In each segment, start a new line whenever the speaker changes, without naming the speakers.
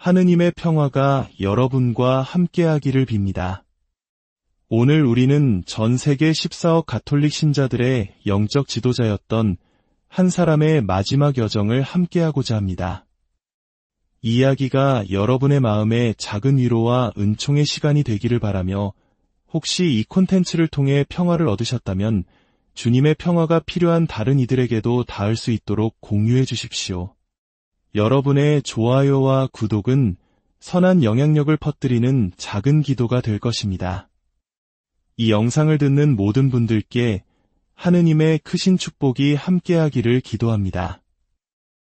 하느님의 평화가 여러분과 함께하기를 빕니다. 오늘 우리는 전 세계 14억 가톨릭 신자들의 영적 지도자였던 한 사람의 마지막 여정을 함께하고자 합니다. 이 이야기가 여러분의 마음에 작은 위로와 은총의 시간이 되기를 바라며, 혹시 이 콘텐츠를 통해 평화를 얻으셨다면 주님의 평화가 필요한 다른 이들에게도 닿을 수 있도록 공유해 주십시오. 여러분의 좋아요와 구독은 선한 영향력을 퍼뜨리는 작은 기도가 될 것입니다. 이 영상을 듣는 모든 분들께 하느님의 크신 축복이 함께하기를 기도합니다.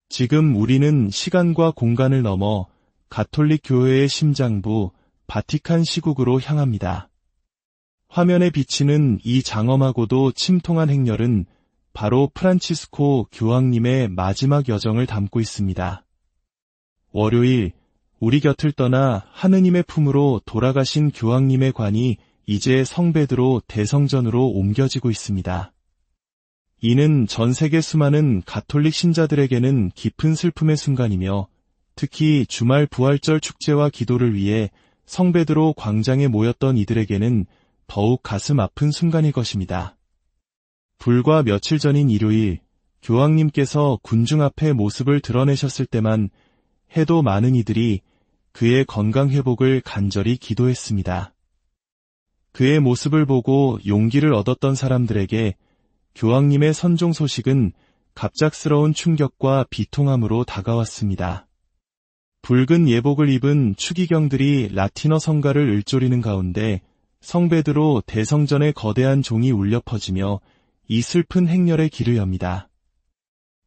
지금 우리는 시간과 공간을 넘어 가톨릭 교회의 심장부 바티칸 시국으로 향합니다. 화면에 비치는 이 장엄하고도 침통한 행렬은 바로 프란치스코 교황님의 마지막 여정을 담고 있습니다. 월요일, 우리 곁을 떠나 하느님의 품으로 돌아가신 교황님의 관이 이제 성베드로 대성전으로 옮겨지고 있습니다. 이는 전 세계 수많은 가톨릭 신자들에게는 깊은 슬픔의 순간이며, 특히 주말 부활절 축제와 기도를 위해 성베드로 광장에 모였던 이들에게는 더욱 가슴 아픈 순간일 것입니다. 불과 며칠 전인 일요일, 교황님께서 군중 앞에 모습을 드러내셨을 때만 해도 많은 이들이 그의 건강 회복을 간절히 기도했습니다. 그의 모습을 보고 용기를 얻었던 사람들에게 교황님의 선종 소식은 갑작스러운 충격과 비통함으로 다가왔습니다. 붉은 예복을 입은 추기경들이 라틴어 성가를 읊조리는 가운데 성베드로 대성전의 거대한 종이 울려 퍼지며 이 슬픈 행렬의 길을 엽니다.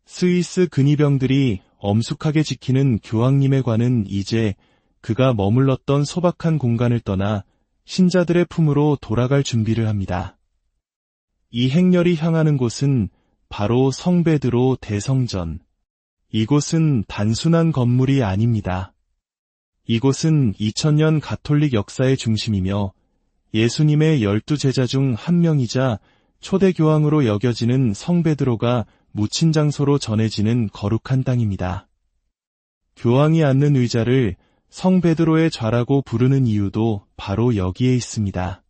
스위스 근위병들이 엄숙하게 지키는 교황님의 관은 이제 그가 머물렀던 소박한 공간을 떠나 신자들의 품으로 돌아갈 준비를 합니다. 이 행렬이 향하는 곳은 바로 성베드로 대성전. 이곳은 단순한 건물이 아닙니다. 이곳은 2000년 가톨릭 역사의 중심이며 예수님의 12제자 중 한 명이자 초대 교황으로 여겨지는 성베드로가 묻힌 장소로 전해지는 거룩한 땅입니다. 교황이 앉는 의자를 성베드로의 좌라고 부르는 이유도 바로 여기에 있습니다.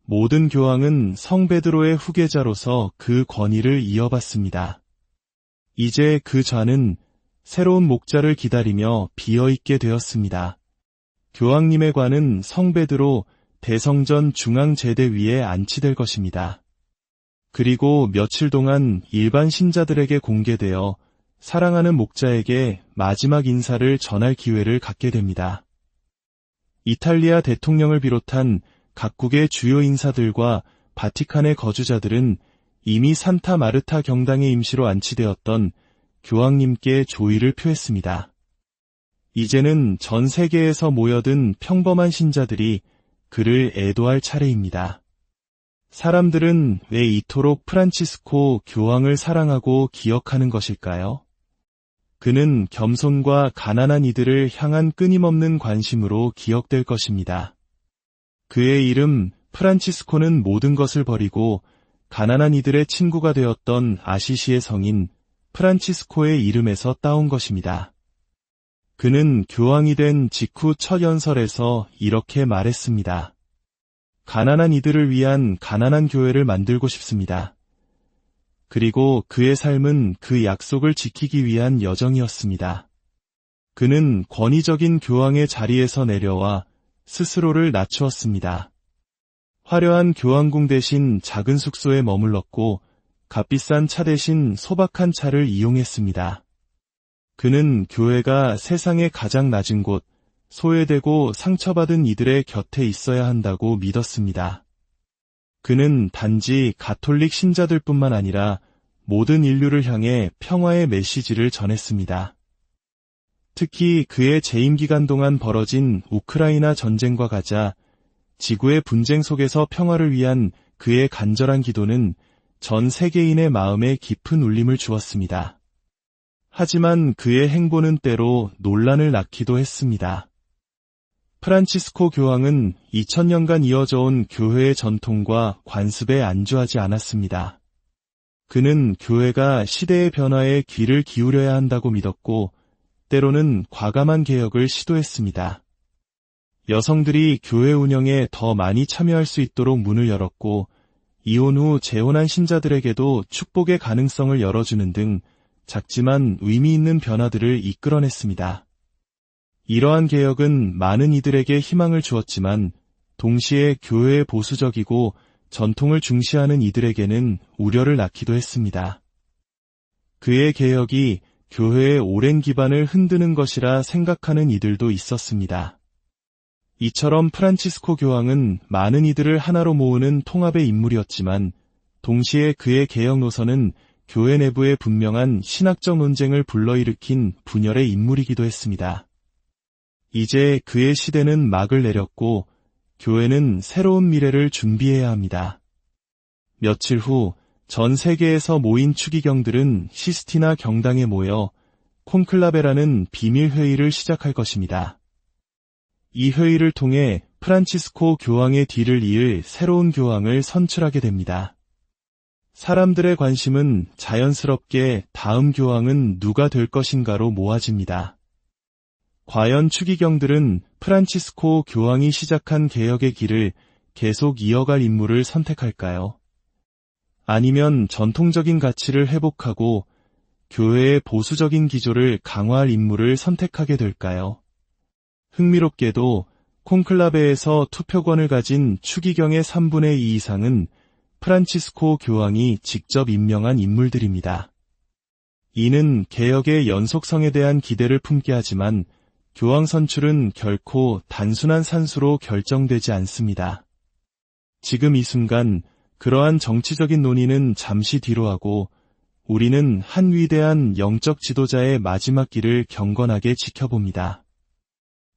모든 교황은 성베드로의 후계자로서 그 권위를 이어받습니다. 이제 그 좌는 새로운 목자를 기다리며 비어있게 되었습니다. 교황님의 관은 성베드로 대성전 중앙제대 위에 안치될 것입니다. 그리고 며칠 동안 일반 신자들에게 공개되어 사랑하는 목자에게 마지막 인사를 전할 기회를 갖게 됩니다. 이탈리아 대통령을 비롯한 각국의 주요 인사들과 바티칸의 거주자들은 이미 산타 마르타 경당에 임시로 안치되었던 교황님께 조의를 표했습니다. 이제는 전 세계에서 모여든 평범한 신자들이 그를 애도할 차례입니다. 사람들은 왜 이토록 프란치스코 교황을 사랑하고 기억하는 것일까요? 그는 겸손과 가난한 이들을 향한 끊임없는 관심으로 기억될 것입니다. 그의 이름 프란치스코는 모든 것을 버리고 가난한 이들의 친구가 되었던 아시시의 성인 프란치스코의 이름에서 따온 것입니다. 그는 교황이 된 직후 첫 연설에서 이렇게 말했습니다. 가난한 이들을 위한 가난한 교회를 만들고 싶습니다. 그리고 그의 삶은 그 약속을 지키기 위한 여정이었습니다. 그는 권위적인 교황의 자리에서 내려와 스스로를 낮추었습니다. 화려한 교황궁 대신 작은 숙소에 머물렀고 값비싼 차 대신 소박한 차를 이용했습니다. 그는 교회가 세상의 가장 낮은 곳, 소외되고 상처받은 이들의 곁에 있어야 한다고 믿었습니다. 그는 단지 가톨릭 신자들뿐만 아니라 모든 인류를 향해 평화의 메시지를 전했습니다. 특히 그의 재임 기간 동안 벌어진 우크라이나 전쟁과 같아 지구의 분쟁 속에서 평화를 위한 그의 간절한 기도는 전 세계인의 마음에 깊은 울림을 주었습니다. 하지만 그의 행보는 때로 논란을 낳기도 했습니다. 프란치스코 교황은 2000년간 이어져 온 교회의 전통과 관습에 안주하지 않았습니다. 그는 교회가 시대의 변화에 귀를 기울여야 한다고 믿었고 때로는 과감한 개혁을 시도했습니다. 여성들이 교회 운영에 더 많이 참여할 수 있도록 문을 열었고, 이혼 후 재혼한 신자들에게도 축복의 가능성을 열어주는 등 작지만 의미 있는 변화들을 이끌어냈습니다. 이러한 개혁은 많은 이들에게 희망을 주었지만, 동시에 교회의 보수적이고 전통을 중시하는 이들에게는 우려를 낳기도 했습니다. 그의 개혁이 교회의 오랜 기반을 흔드는 것이라 생각하는 이들도 있었습니다. 이처럼 프란치스코 교황은 많은 이들을 하나로 모으는 통합의 인물이었지만, 동시에 그의 개혁 노선은 교회 내부의 분명한 신학적 논쟁을 불러일으킨 분열의 인물이기도 했습니다. 이제 그의 시대는 막을 내렸고, 교회는 새로운 미래를 준비해야 합니다. 며칠 후 전 세계에서 모인 추기경들은 시스티나 경당에 모여 콘클라베라는 비밀 회의를 시작할 것입니다. 이 회의를 통해 프란치스코 교황의 뒤를 이을 새로운 교황을 선출하게 됩니다. 사람들의 관심은 자연스럽게 다음 교황은 누가 될 것인가로 모아집니다. 과연 추기경들은 프란치스코 교황이 시작한 개혁의 길을 계속 이어갈 인물을 선택할까요? 아니면 전통적인 가치를 회복하고 교회의 보수적인 기조를 강화할 인물을 선택하게 될까요? 흥미롭게도 콘클라베에서 투표권을 가진 추기경의 3분의 2 이상은 프란치스코 교황이 직접 임명한 인물들입니다. 이는 개혁의 연속성에 대한 기대를 품게 하지만 교황 선출은 결코 단순한 산수로 결정되지 않습니다. 지금 이 순간 그러한 정치적인 논의는 잠시 뒤로 하고 우리는 한 위대한 영적 지도자의 마지막 길을 경건하게 지켜봅니다.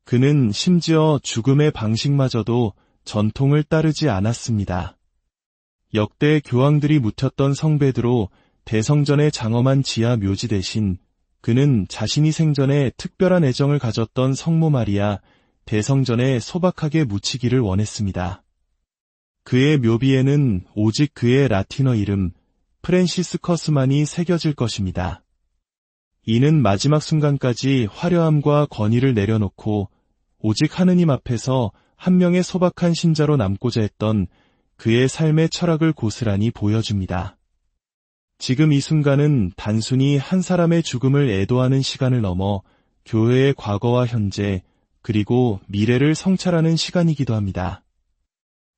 그는 심지어 죽음의 방식마저도 전통을 따르지 않았습니다. 역대 교황들이 묻혔던 성베드로 대성전에 장엄한 지하 묘지 대신 그는 자신이 생전에 특별한 애정을 가졌던 성모 마리아 대성전에 소박하게 묻히기를 원했습니다. 그의 묘비에는 오직 그의 라틴어 이름 프랜시스커스만이 새겨질 것입니다. 이는 마지막 순간까지 화려함과 권위를 내려놓고 오직 하느님 앞에서 한 명의 소박한 신자로 남고자 했던 그의 삶의 철학을 고스란히 보여줍니다. 지금 이 순간은 단순히 한 사람의 죽음을 애도하는 시간을 넘어 교회의 과거와 현재 그리고 미래를 성찰하는 시간이기도 합니다.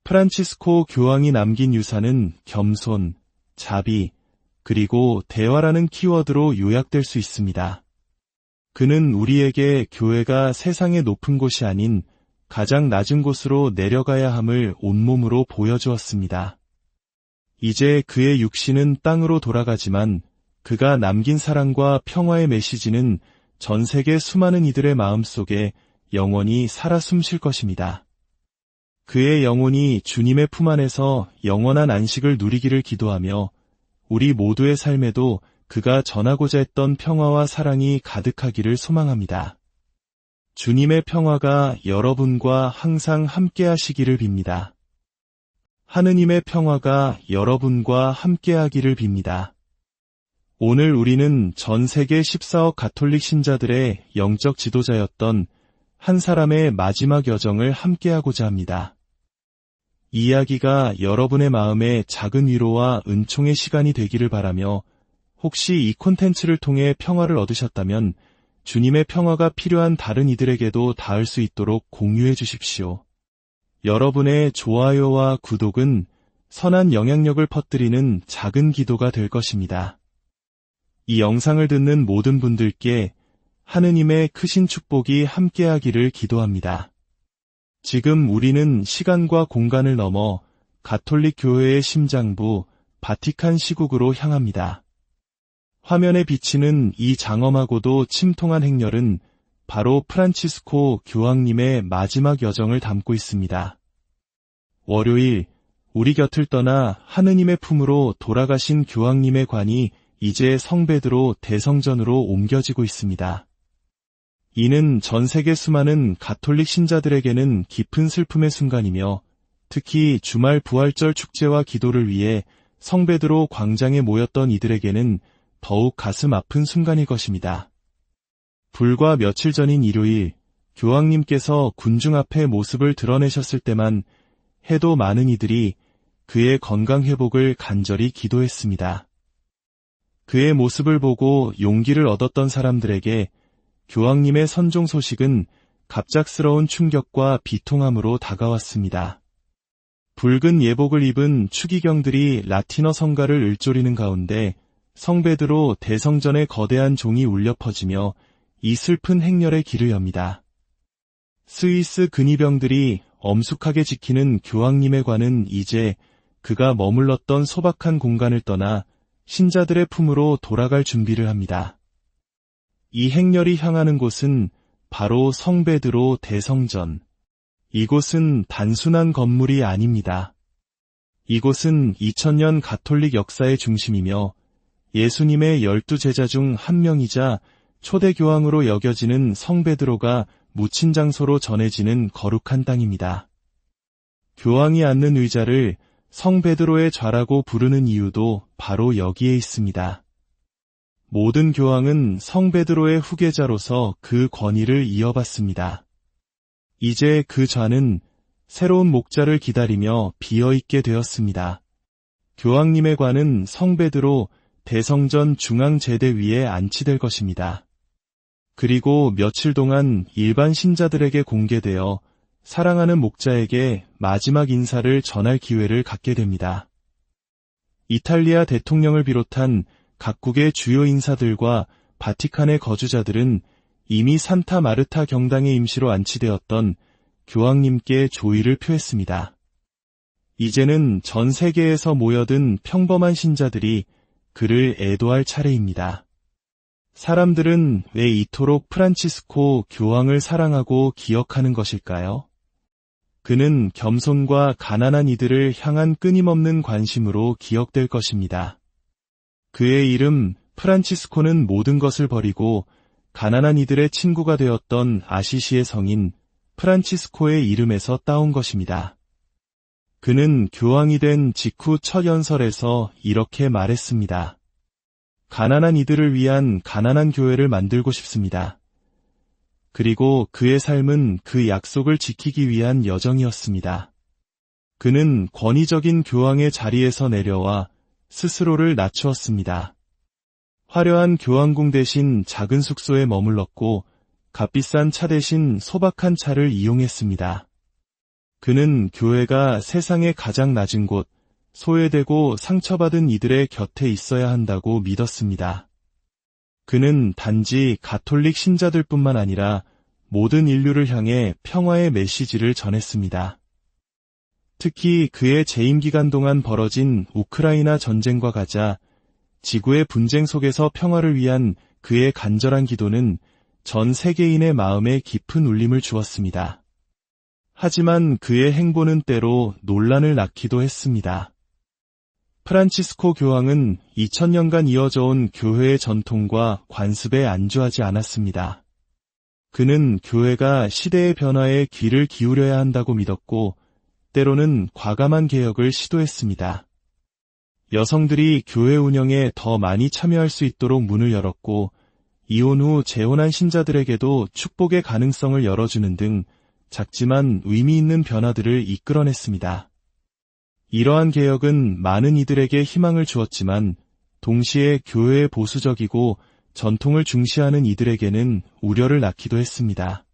프란치스코 교황이 남긴 유산은 겸손, 자비, 그리고 대화라는 키워드로 요약될 수 있습니다. 그는 우리에게 교회가 세상의 높은 곳이 아닌 가장 낮은 곳으로 내려가야 함을 온몸으로 보여주었습니다. 이제 그의 육신은 땅으로 돌아가지만 그가 남긴 사랑과 평화의 메시지는 전 세계 수많은 이들의 마음속에 영원히 살아 숨쉴 것입니다. 그의 영혼이 주님의 품 안에서 영원한 안식을 누리기를 기도하며 우리 모두의 삶에도 그가 전하고자 했던 평화와 사랑이 가득하기를 소망합니다. 주님의 평화가 여러분과 항상 함께 하시기를 빕니다. 하느님의 평화가 여러분과 함께 하기를 빕니다. 오늘 우리는 전 세계 14억 가톨릭 신자들의 영적 지도자였던 한 사람의 마지막 여정을 함께하고자 합니다. 이 이야기가 여러분의 마음에 작은 위로와 은총의 시간이 되기를 바라며 혹시 이 콘텐츠를 통해 평화를 얻으셨다면 주님의 평화가 필요한 다른 이들에게도 닿을 수 있도록 공유해 주십시오. 여러분의 좋아요와 구독은 선한 영향력을 퍼뜨리는 작은 기도가 될 것입니다. 이 영상을 듣는 모든 분들께 하느님의 크신 축복이 함께하기를 기도합니다. 지금 우리는 시간과 공간을 넘어 가톨릭 교회의 심장부 바티칸 시국으로 향합니다. 화면에 비치는 이 장엄하고도 침통한 행렬은 바로 프란치스코 교황님의 마지막 여정을 담고 있습니다. 월요일, 우리 곁을 떠나 하느님의 품으로 돌아가신 교황님의 관이 이제 성베드로 대성전으로 옮겨지고 있습니다. 이는 전 세계 수많은 가톨릭 신자들에게는 깊은 슬픔의 순간이며 특히 주말 부활절 축제와 기도를 위해 성베드로 광장에 모였던 이들에게는 더욱 가슴 아픈 순간일 것입니다. 불과 며칠 전인 일요일, 교황님께서 군중 앞에 모습을 드러내셨을 때만 해도 많은 이들이 그의 건강 회복을 간절히 기도했습니다. 그의 모습을 보고 용기를 얻었던 사람들에게 교황님의 선종 소식은 갑작스러운 충격과 비통함으로 다가왔습니다. 붉은 예복을 입은 추기경들이 라틴어 성가를 읊조리는 가운데 성베드로 대성전의 거대한 종이 울려 퍼지며 이 슬픈 행렬의 길을 엽니다. 스위스 근위병들이 엄숙하게 지키는 교황님의 관은 이제 그가 머물렀던 소박한 공간을 떠나 신자들의 품으로 돌아갈 준비를 합니다. 이 행렬이 향하는 곳은 바로 성베드로 대성전. 이곳은 단순한 건물이 아닙니다. 이곳은 2000년 가톨릭 역사의 중심이며 예수님의 12제자 중 한 명이자 초대 교황으로 여겨지는 성베드로가 묻힌 장소로 전해지는 거룩한 땅입니다. 교황이 앉는 의자를 성베드로의 좌라고 부르는 이유도 바로 여기에 있습니다. 모든 교황은 성베드로의 후계자로서 그 권위를 이어받습니다. 이제 그 좌는 새로운 목자를 기다리며 비어있게 되었습니다. 교황님의 관은 성베드로 대성전 중앙제대 위에 안치될 것입니다. 그리고 며칠 동안 일반 신자들에게 공개되어 사랑하는 목자에게 마지막 인사를 전할 기회를 갖게 됩니다. 이탈리아 대통령을 비롯한 각국의 주요 인사들과 바티칸의 거주자들은 이미 산타 마르타 경당에 임시로 안치되었던 교황님께 조의를 표했습니다. 이제는 전 세계에서 모여든 평범한 신자들이 그를 애도할 차례입니다. 사람들은 왜 이토록 프란치스코 교황을 사랑하고 기억하는 것일까요? 그는 겸손과 가난한 이들을 향한 끊임없는 관심으로 기억될 것입니다. 그의 이름 프란치스코는 모든 것을 버리고 가난한 이들의 친구가 되었던 아시시의 성인 프란치스코의 이름에서 따온 것입니다. 그는 교황이 된 직후 첫 연설에서 이렇게 말했습니다. 가난한 이들을 위한 가난한 교회를 만들고 싶습니다. 그리고 그의 삶은 그 약속을 지키기 위한 여정이었습니다. 그는 권위적인 교황의 자리에서 내려와 스스로를 낮추었습니다. 화려한 교황궁 대신 작은 숙소에 머물렀고 값비싼 차 대신 소박한 차를 이용했습니다. 그는 교회가 세상의 가장 낮은 곳, 소외되고 상처받은 이들의 곁에 있어야 한다고 믿었습니다. 그는 단지 가톨릭 신자들뿐만 아니라 모든 인류를 향해 평화의 메시지를 전했습니다. 특히 그의 재임 기간 동안 벌어진 우크라이나 전쟁과 가자 지구의 분쟁 속에서 평화를 위한 그의 간절한 기도는 전 세계인의 마음에 깊은 울림을 주었습니다. 하지만 그의 행보는 때로 논란을 낳기도 했습니다. 프란치스코 교황은 2000년간 이어져 온 교회의 전통과 관습에 안주하지 않았습니다. 그는 교회가 시대의 변화에 귀를 기울여야 한다고 믿었고 때로는 과감한 개혁을 시도했습니다. 여성들이 교회 운영에 더 많이 참여할 수 있도록 문을 열었고 이혼 후 재혼한 신자들에게도 축복의 가능성을 열어주는 등 작지만 의미 있는 변화들을 이끌어냈습니다. 이러한 개혁은 많은 이들에게 희망을 주었지만 동시에 교회의 보수적이고 전통을 중시하는 이들에게는 우려를 낳기도 했습니다.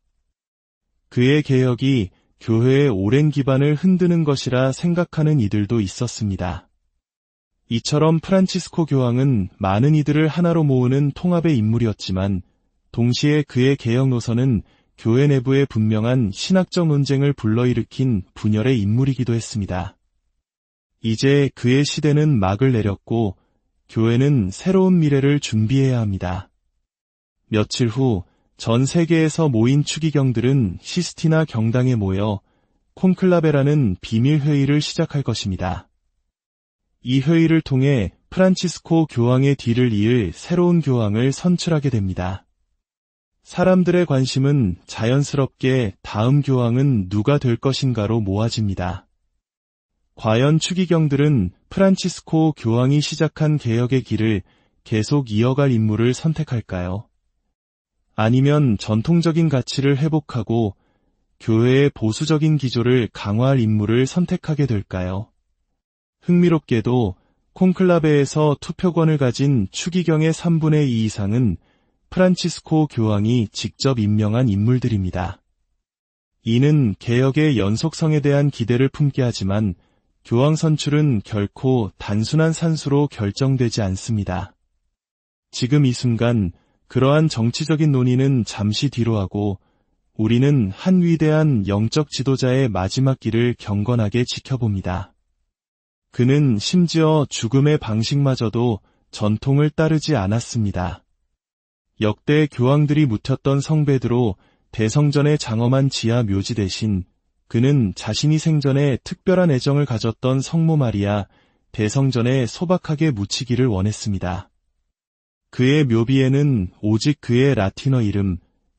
그의 개혁이 교회의 오랜 기반을 흔드는 것이라 생각하는 이들도 있었습니다. 이처럼 프란치스코 교황은 많은 이들을 하나로 모으는 통합의 인물이었지만 동시에 그의 개혁 노선은 교회 내부의 분명한 신학적 논쟁을 불러일으킨 분열의 인물이기도 했습니다. 이제 그의 시대는 막을 내렸고 교회는 새로운 미래를 준비해야 합니다. 며칠 후 전 세계에서 모인 추기경들은 시스티나 경당에 모여 콘클라베라는 비밀 회의를 시작할 것입니다. 이 회의를 통해 프란치스코 교황의 뒤를 이을 새로운 교황을 선출하게 됩니다. 사람들의 관심은 자연스럽게 다음 교황은 누가 될 것인가로 모아집니다. 과연 추기경들은 프란치스코 교황이 시작한 개혁의 길을 계속 이어갈 인물을 선택할까요? 아니면 전통적인 가치를 회복하고 교회의 보수적인 기조를 강화할 인물을 선택하게 될까요? 흥미롭게도 콘클라베에서 투표권을 가진 추기경의 3분의 2 이상은 프란치스코 교황이 직접 임명한 인물들입니다. 이는 개혁의 연속성에 대한 기대를 품게 하지만 교황 선출은 결코 단순한 산수로 결정되지 않습니다. 지금 이 순간 그러한 정치적인 논의는 잠시 뒤로 하고 우리는 한 위대한 영적 지도자의 마지막 길을 경건하게 지켜봅니다. 그는 심지어 죽음의 방식마저도 전통을 따르지 않았습니다. 역대 교황들이 묻혔던 성베드로 대성전에 장엄한 지하 묘지 대신 그는 자신이 생전에 특별한 애정을 가졌던 성모 마리아 대성전에 소박하게 묻히기를 원했습니다. 그의 묘비에는 오직 그의 라틴어 이름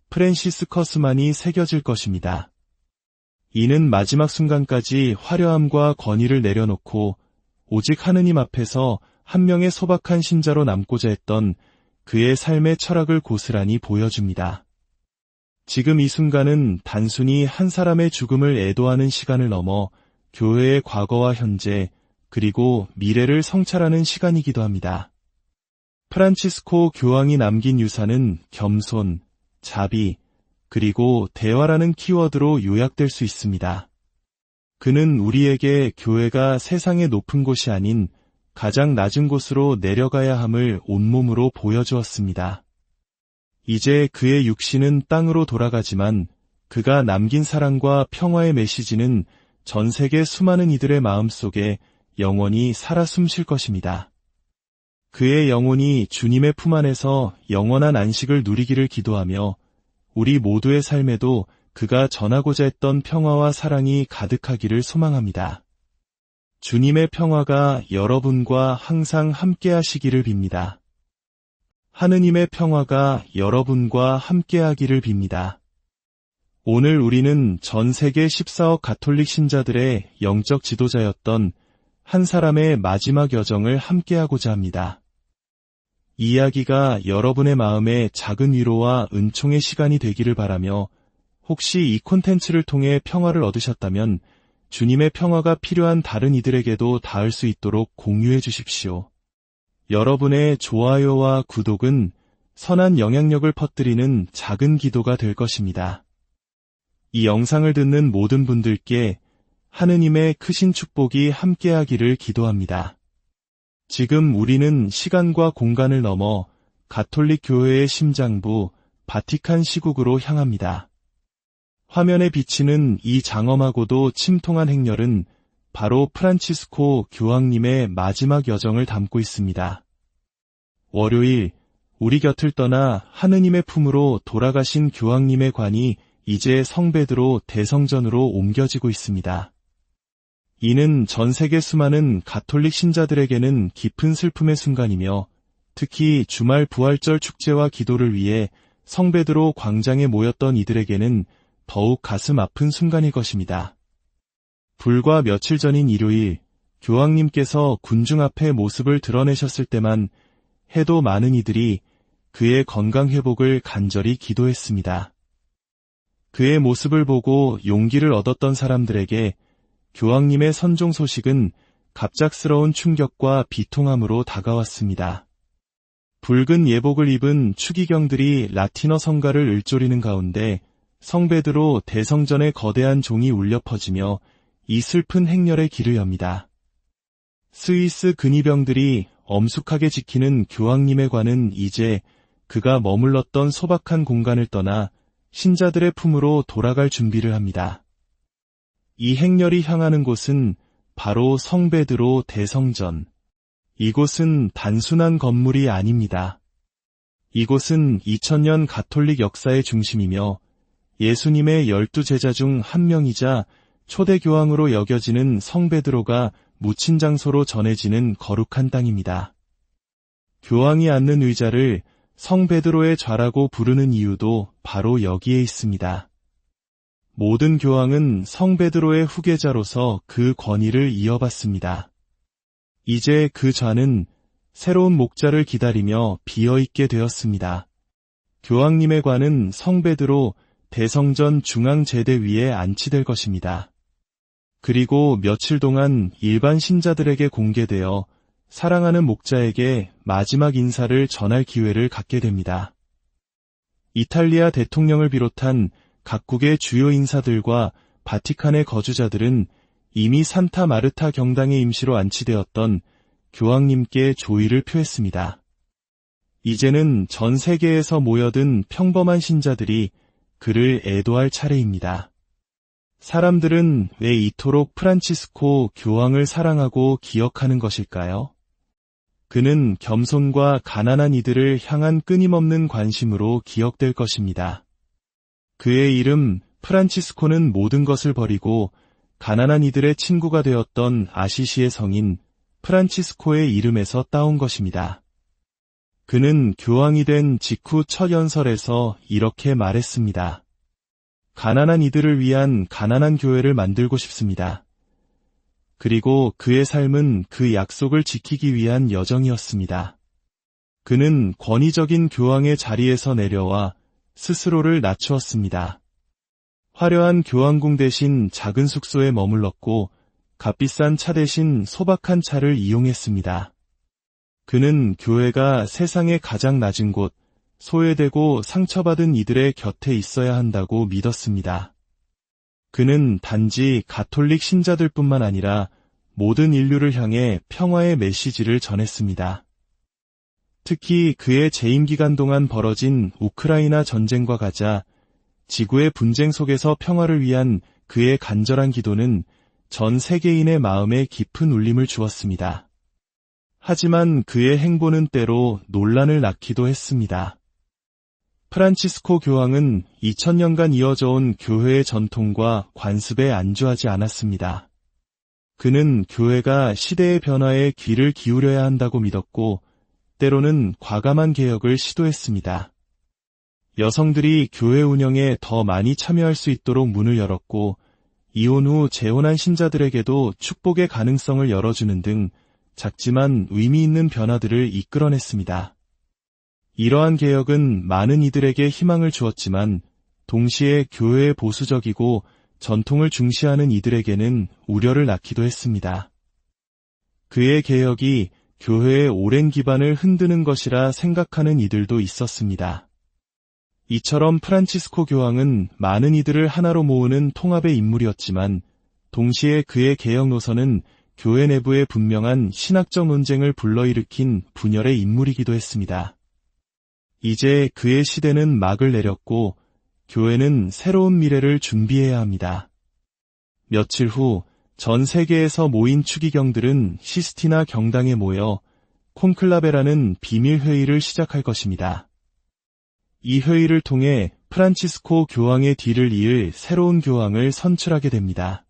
프랜시스커스만이 새겨질 것입니다. 이는 마지막 순간까지 화려함과 권위를 내려놓고 오직 하느님 앞에서 한 명의 소박한 신자로 남고자 했던 그의 삶의 철학을 고스란히 보여줍니다. 지금 이 순간은 단순히 한 사람의 죽음을 애도하는 시간을 넘어 교회의 과거와 현재 그리고 미래를 성찰하는 시간이기도 합니다. 프란치스코 교황이 남긴 유산은 겸손, 자비, 그리고 대화라는 키워드로 요약될 수 있습니다. 그는 우리에게 교회가 세상의 높은 곳이 아닌 가장 낮은 곳으로 내려가야 함을 온몸으로 보여주었습니다. 이제 그의 육신은 땅으로 돌아가지만 그가 남긴 사랑과 평화의 메시지는 전 세계 수많은 이들의 마음속에 영원히 살아 숨쉴 것입니다. 그의 영혼이 주님의 품 안에서 영원한 안식을 누리기를 기도하며 우리 모두의 삶에도 그가 전하고자 했던 평화와 사랑이 가득하기를 소망합니다. 주님의 평화가 여러분과 항상 함께 하시기를 빕니다. 하느님의 평화가 여러분과 함께 하기를 빕니다. 오늘 우리는 전 세계 14억 가톨릭 신자들의 영적 지도자였던 한 사람의 마지막 여정을 함께하고자 합니다. 이 이야기가 여러분의 마음에 작은 위로와 은총의 시간이 되기를 바라며 혹시 이 콘텐츠를 통해 평화를 얻으셨다면 주님의 평화가 필요한 다른 이들에게도 닿을 수 있도록 공유해 주십시오. 여러분의 좋아요와 구독은 선한 영향력을 퍼뜨리는 작은 기도가 될 것입니다. 이 영상을 듣는 모든 분들께 하느님의 크신 축복이 함께하기를 기도합니다. 지금 우리는 시간과 공간을 넘어 가톨릭 교회의 심장부 바티칸 시국으로 향합니다. 화면에 비치는 이 장엄하고도 침통한 행렬은 바로 프란치스코 교황님의 마지막 여정을 담고 있습니다. 월요일, 우리 곁을 떠나 하느님의 품으로 돌아가신 교황님의 관이 이제 성베드로 대성전으로 옮겨지고 있습니다. 이는 전 세계 수많은 가톨릭 신자들에게는 깊은 슬픔의 순간이며 특히 주말 부활절 축제와 기도를 위해 성베드로 광장에 모였던 이들에게는 더욱 가슴 아픈 순간일 것입니다. 불과 며칠 전인 일요일, 교황님께서 군중 앞에 모습을 드러내셨을 때만 해도 많은 이들이 그의 건강 회복을 간절히 기도했습니다. 그의 모습을 보고 용기를 얻었던 사람들에게 교황님의 선종 소식은 갑작스러운 충격과 비통함으로 다가왔습니다. 붉은 예복을 입은 추기경들이 라틴어 성가를 읊조리는 가운데 성베드로 대성전의 거대한 종이 울려 퍼지며 이 슬픈 행렬의 길을 엽니다. 스위스 근위병들이 엄숙하게 지키는 교황님의 관은 이제 그가 머물렀던 소박한 공간을 떠나 신자들의 품으로 돌아갈 준비를 합니다. 이 행렬이 향하는 곳은 바로 성베드로 대성전. 이곳은 단순한 건물이 아닙니다. 이곳은 2000년 가톨릭 역사의 중심이며 예수님의 12제자 중 한 명이자 초대 교황으로 여겨지는 성베드로가 묻힌 장소로 전해지는 거룩한 땅입니다. 교황이 앉는 의자를 성베드로의 좌라고 부르는 이유도 바로 여기에 있습니다. 모든 교황은 성베드로의 후계자로서 그 권위를 이어받습니다. 이제 그 좌는 새로운 목자를 기다리며 비어있게 되었습니다. 교황님의 관은 성 베드로 대성전 중앙제대 위에 안치될 것입니다. 그리고 며칠 동안 일반 신자들에게 공개되어 사랑하는 목자에게 마지막 인사를 전할 기회를 갖게 됩니다. 이탈리아 대통령을 비롯한 각국의 주요 인사들과 바티칸의 거주자들은 이미 산타 마르타 경당에 임시로 안치되었던 교황님께 조의를 표했습니다. 이제는 전 세계에서 모여든 평범한 신자들이 그를 애도할 차례입니다. 사람들은 왜 이토록 프란치스코 교황을 사랑하고 기억하는 것일까요? 그는 겸손과 가난한 이들을 향한 끊임없는 관심으로 기억될 것입니다. 그의 이름 프란치스코는 모든 것을 버리고 가난한 이들의 친구가 되었던 아시시의 성인 프란치스코의 이름에서 따온 것입니다. 그는 교황이 된 직후 첫 연설에서 이렇게 말했습니다. 가난한 이들을 위한 가난한 교회를 만들고 싶습니다. 그리고 그의 삶은 그 약속을 지키기 위한 여정이었습니다. 그는 권위적인 교황의 자리에서 내려와 스스로를 낮추었습니다. 화려한 교황궁 대신 작은 숙소에 머물렀고 값비싼 차 대신 소박한 차를 이용했습니다. 그는 교회가 세상의 가장 낮은 곳, 소외되고 상처받은 이들의 곁에 있어야 한다고 믿었습니다. 그는 단지 가톨릭 신자들뿐만 아니라 모든 인류를 향해 평화의 메시지를 전했습니다. 특히 그의 재임 기간 동안 벌어진 우크라이나 전쟁과 가자 지구의 분쟁 속에서 평화를 위한 그의 간절한 기도는 전 세계인의 마음에 깊은 울림을 주었습니다. 하지만 그의 행보는 때로 논란을 낳기도 했습니다. 프란치스코 교황은 2000년간 이어져 온 교회의 전통과 관습에 안주하지 않았습니다. 그는 교회가 시대의 변화에 귀를 기울여야 한다고 믿었고 때로는 과감한 개혁을 시도했습니다. 여성들이 교회 운영에 더 많이 참여할 수 있도록 문을 열었고 이혼 후 재혼한 신자들에게도 축복의 가능성을 열어주는 등 작지만 의미 있는 변화들을 이끌어냈습니다. 이러한 개혁은 많은 이들에게 희망을 주었지만 동시에 교회의 보수적이고 전통을 중시하는 이들에게는 우려를 낳기도 했습니다. 그의 개혁이 교회의 오랜 기반을 흔드는 것이라 생각하는 이들도 있었습니다. 이처럼 프란치스코 교황은 많은 이들을 하나로 모으는 통합의 인물이었지만 동시에 그의 개혁 노선은 교회 내부에 분명한 신학적 논쟁을 불러일으킨 분열의 인물이기도 했습니다. 이제 그의 시대는 막을 내렸고 교회는 새로운 미래를 준비해야 합니다. 며칠 후 전 세계에서 모인 추기경들은 시스티나 경당에 모여 콘클라베라는 비밀 회의를 시작할 것입니다. 이 회의를 통해 프란치스코 교황의 뒤를 이을 새로운 교황을 선출하게 됩니다.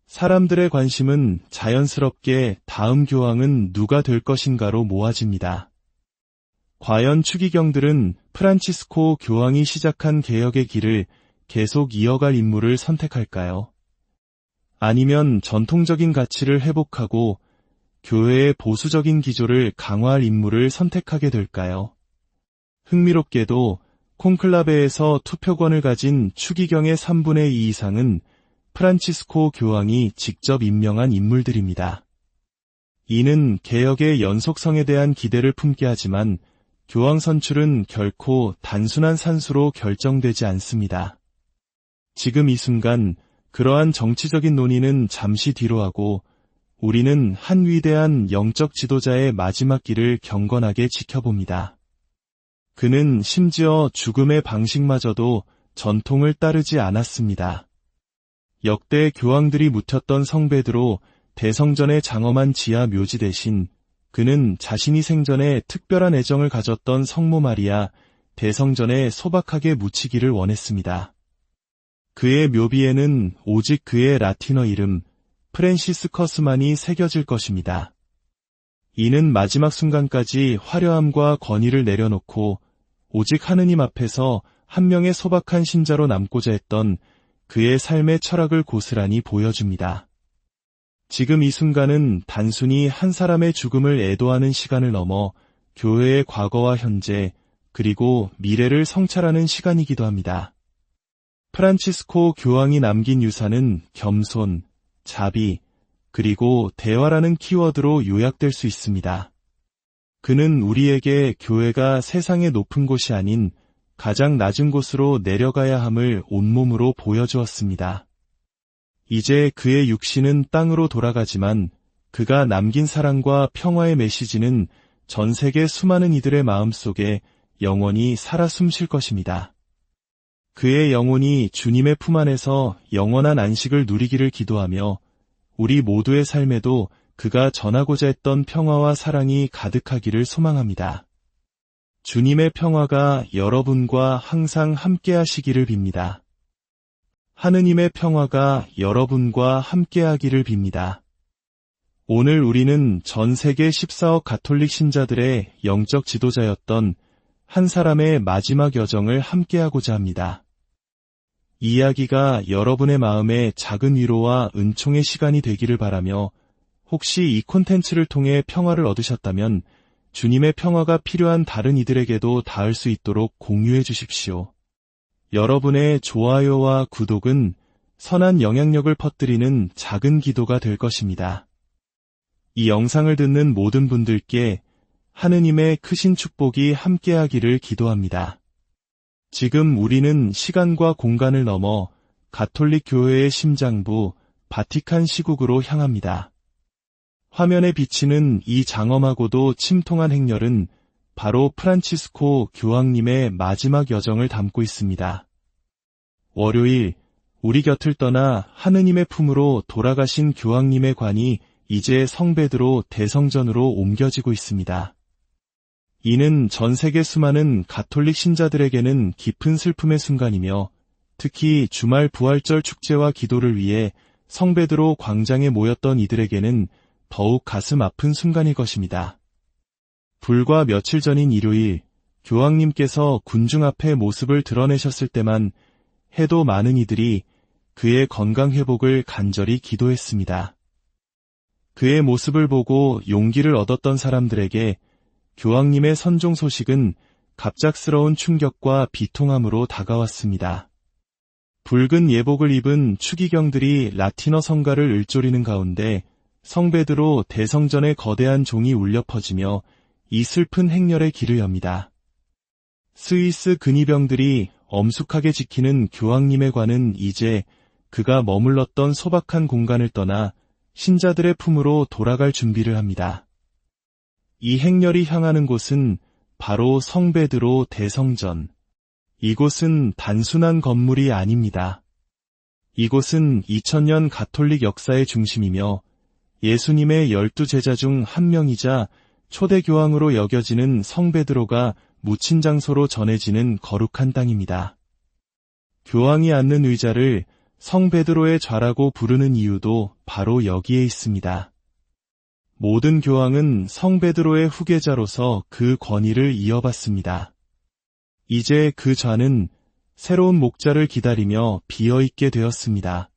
사람들의 관심은 자연스럽게 다음 교황은 누가 될 것인가로 모아집니다. 과연 추기경들은 프란치스코 교황이 시작한 개혁의 길을 계속 이어갈 인물을 선택할까요? 아니면 전통적인 가치를 회복하고 교회의 보수적인 기조를 강화할 인물을 선택하게 될까요? 흥미롭게도 콘클라베에서 투표권을 가진 추기경의 3분의 2 이상은 프란치스코 교황이 직접 임명한 인물들입니다. 이는 개혁의 연속성에 대한 기대를 품게 하지만 교황 선출은 결코 단순한 산수로 결정되지 않습니다. 지금 이 순간 그러한 정치적인 논의는 잠시 뒤로 하고 우리는 한 위대한 영적 지도자의 마지막 길을 경건하게 지켜봅니다. 그는 심지어 죽음의 방식마저도 전통을 따르지 않았습니다. 역대 교황들이 묻혔던 성 베드로 대성전의 장엄한 지하 묘지 대신 그는 자신이 생전에 특별한 애정을 가졌던 성모 마리아 대성전에 소박하게 묻히기를 원했습니다. 그의 묘비에는 오직 그의 라틴어 이름 프랜시스커스만이 새겨질 것입니다. 이는 마지막 순간까지 화려함과 권위를 내려놓고 오직 하느님 앞에서 한 명의 소박한 신자로 남고자 했던 그의 삶의 철학을 고스란히 보여줍니다. 지금 이 순간은 단순히 한 사람의 죽음을 애도하는 시간을 넘어 교회의 과거와 현재, 그리고 미래를 성찰하는 시간이기도 합니다. 프란치스코 교황이 남긴 유산은 겸손, 자비, 그리고 대화라는 키워드로 요약될 수 있습니다. 그는 우리에게 교회가 세상의 높은 곳이 아닌 가장 낮은 곳으로 내려가야 함을 온몸으로 보여주었습니다. 이제 그의 육신은 땅으로 돌아가지만 그가 남긴 사랑과 평화의 메시지는 전 세계 수많은 이들의 마음속에 영원히 살아 숨쉴 것입니다. 그의 영혼이 주님의 품 안에서 영원한 안식을 누리기를 기도하며 우리 모두의 삶에도 그가 전하고자 했던 평화와 사랑이 가득하기를 소망합니다. 주님의 평화가 여러분과 항상 함께 하시기를 빕니다. 하느님의 평화가 여러분과 함께 하기를 빕니다. 오늘 우리는 전 세계 14억 가톨릭 신자들의 영적 지도자였던 한 사람의 마지막 여정을 함께하고자 합니다. 이 이야기가 여러분의 마음에 작은 위로와 은총의 시간이 되기를 바라며 혹시 이 콘텐츠를 통해 평화를 얻으셨다면 주님의 평화가 필요한 다른 이들에게도 닿을 수 있도록 공유해 주십시오. 여러분의 좋아요와 구독은 선한 영향력을 퍼뜨리는 작은 기도가 될 것입니다. 이 영상을 듣는 모든 분들께 하느님의 크신 축복이 함께하기를 기도합니다. 지금 우리는 시간과 공간을 넘어 가톨릭 교회의 심장부 바티칸 시국으로 향합니다. 화면에 비치는 이 장엄하고도 침통한 행렬은 바로 프란치스코 교황님의 마지막 여정을 담고 있습니다. 월요일, 우리 곁을 떠나 하느님의 품으로 돌아가신 교황님의 관이 이제 성베드로 대성전으로 옮겨지고 있습니다. 이는 전 세계 수많은 가톨릭 신자들에게는 깊은 슬픔의 순간이며 특히 주말 부활절 축제와 기도를 위해 성베드로 광장에 모였던 이들에게는 더욱 가슴 아픈 순간일 것입니다. 불과 며칠 전인 일요일, 교황님께서 군중 앞에 모습을 드러내셨을 때만 해도 많은 이들이 그의 건강 회복을 간절히 기도했습니다. 그의 모습을 보고 용기를 얻었던 사람들에게 교황님의 선종 소식은 갑작스러운 충격과 비통함으로 다가왔습니다. 붉은 예복을 입은 추기경들이 라틴어 성가를 읊조리는 가운데 성베드로 대성전의 거대한 종이 울려 퍼지며 이 슬픈 행렬의 길을 엽니다. 스위스 근위병들이 엄숙하게 지키는 교황님의 관은 이제 그가 머물렀던 소박한 공간을 떠나 신자들의 품으로 돌아갈 준비를 합니다. 이 행렬이 향하는 곳은 바로 성베드로 대성전. 이곳은 단순한 건물이 아닙니다. 이곳은 2000년 가톨릭 역사의 중심이며 예수님의 12제자 중 한 명이자 초대 교황으로 여겨지는 성베드로가 묻힌 장소로 전해지는 거룩한 땅입니다. 교황이 앉는 의자를 성베드로의 좌라고 부르는 이유도 바로 여기에 있습니다. 모든 교황은 성베드로의 후계자로서 그 권위를 이어받습니다. 이제 그 좌는 새로운 목자를 기다리며 비어있게 되었습니다.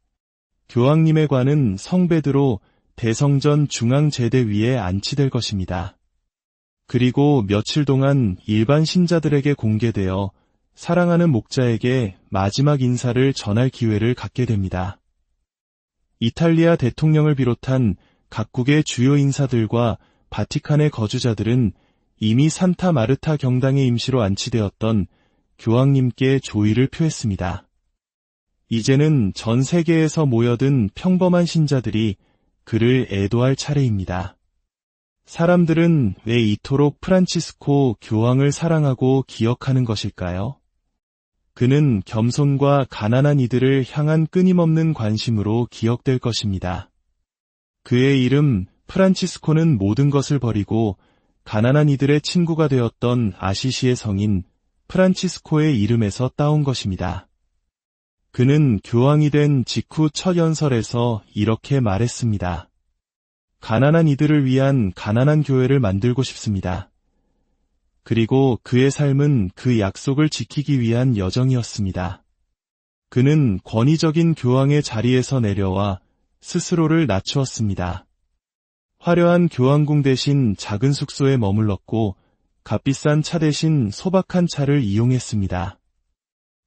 교황님의 관은 성베드로 대성전 중앙제대 위에 안치될 것입니다. 그리고 며칠 동안 일반 신자들에게 공개되어 사랑하는 목자에게 마지막 인사를 전할 기회를 갖게 됩니다. 이탈리아 대통령을 비롯한 각국의 주요 인사들과 바티칸의 거주자들은 이미 산타 마르타 경당의 임시로 안치되었던 교황님께 조의를 표했습니다. 이제는 전 세계에서 모여든 평범한 신자들이 그를 애도할 차례입니다. 사람들은 왜 이토록 프란치스코 교황을 사랑하고 기억하는 것일까요? 그는 겸손과 가난한 이들을 향한 끊임없는 관심으로 기억될 것입니다. 그의 이름 프란치스코는 모든 것을 버리고 가난한 이들의 친구가 되었던 아시시의 성인 프란치스코의 이름에서 따온 것입니다. 그는 교황이 된 직후 첫 연설에서 이렇게 말했습니다. 가난한 이들을 위한 가난한 교회를 만들고 싶습니다. 그리고 그의 삶은 그 약속을 지키기 위한 여정이었습니다. 그는 권위적인 교황의 자리에서 내려와 스스로를 낮추었습니다. 화려한 교황궁 대신 작은 숙소에 머물렀고 값비싼 차 대신 소박한 차를 이용했습니다.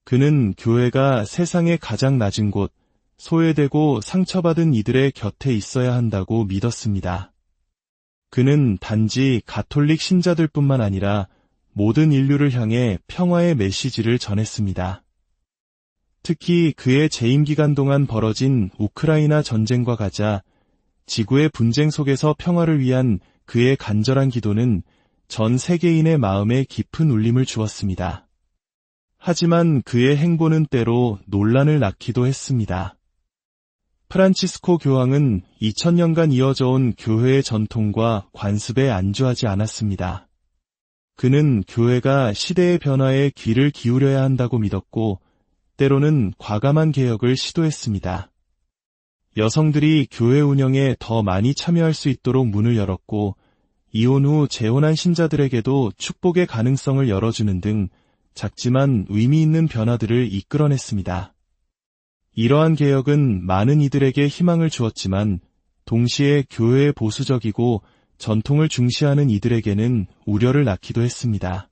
그는 교회가 세상의 가장 낮은 곳, 소외되고 상처받은 이들의 곁에 있어야 한다고 믿었습니다. 그는 단지 가톨릭 신자들뿐만 아니라 모든 인류를 향해 평화의 메시지를 전했습니다. 특히 그의 재임 기간 동안 벌어진 우크라이나 전쟁과 가자 지구의 분쟁 속에서 평화를 위한 그의 간절한 기도는 전 세계인의 마음에 깊은 울림을 주었습니다. 하지만 그의 행보는 때로 논란을 낳기도 했습니다. 프란치스코 교황은 2000년간 이어져 온 교회의 전통과 관습에 안주하지 않았습니다. 그는 교회가 시대의 변화에 귀를 기울여야 한다고 믿었고 때로는 과감한 개혁을 시도했습니다. 여성들이 교회 운영에 더 많이 참여할 수 있도록 문을 열었고 이혼 후 재혼한 신자들에게도 축복의 가능성을 열어주는 등 작지만 의미 있는 변화들을 이끌어냈습니다. 이러한 개혁은 많은 이들에게 희망을 주었지만 동시에 교회의 보수적이고 전통을 중시하는 이들에게는 우려를 낳기도 했습니다.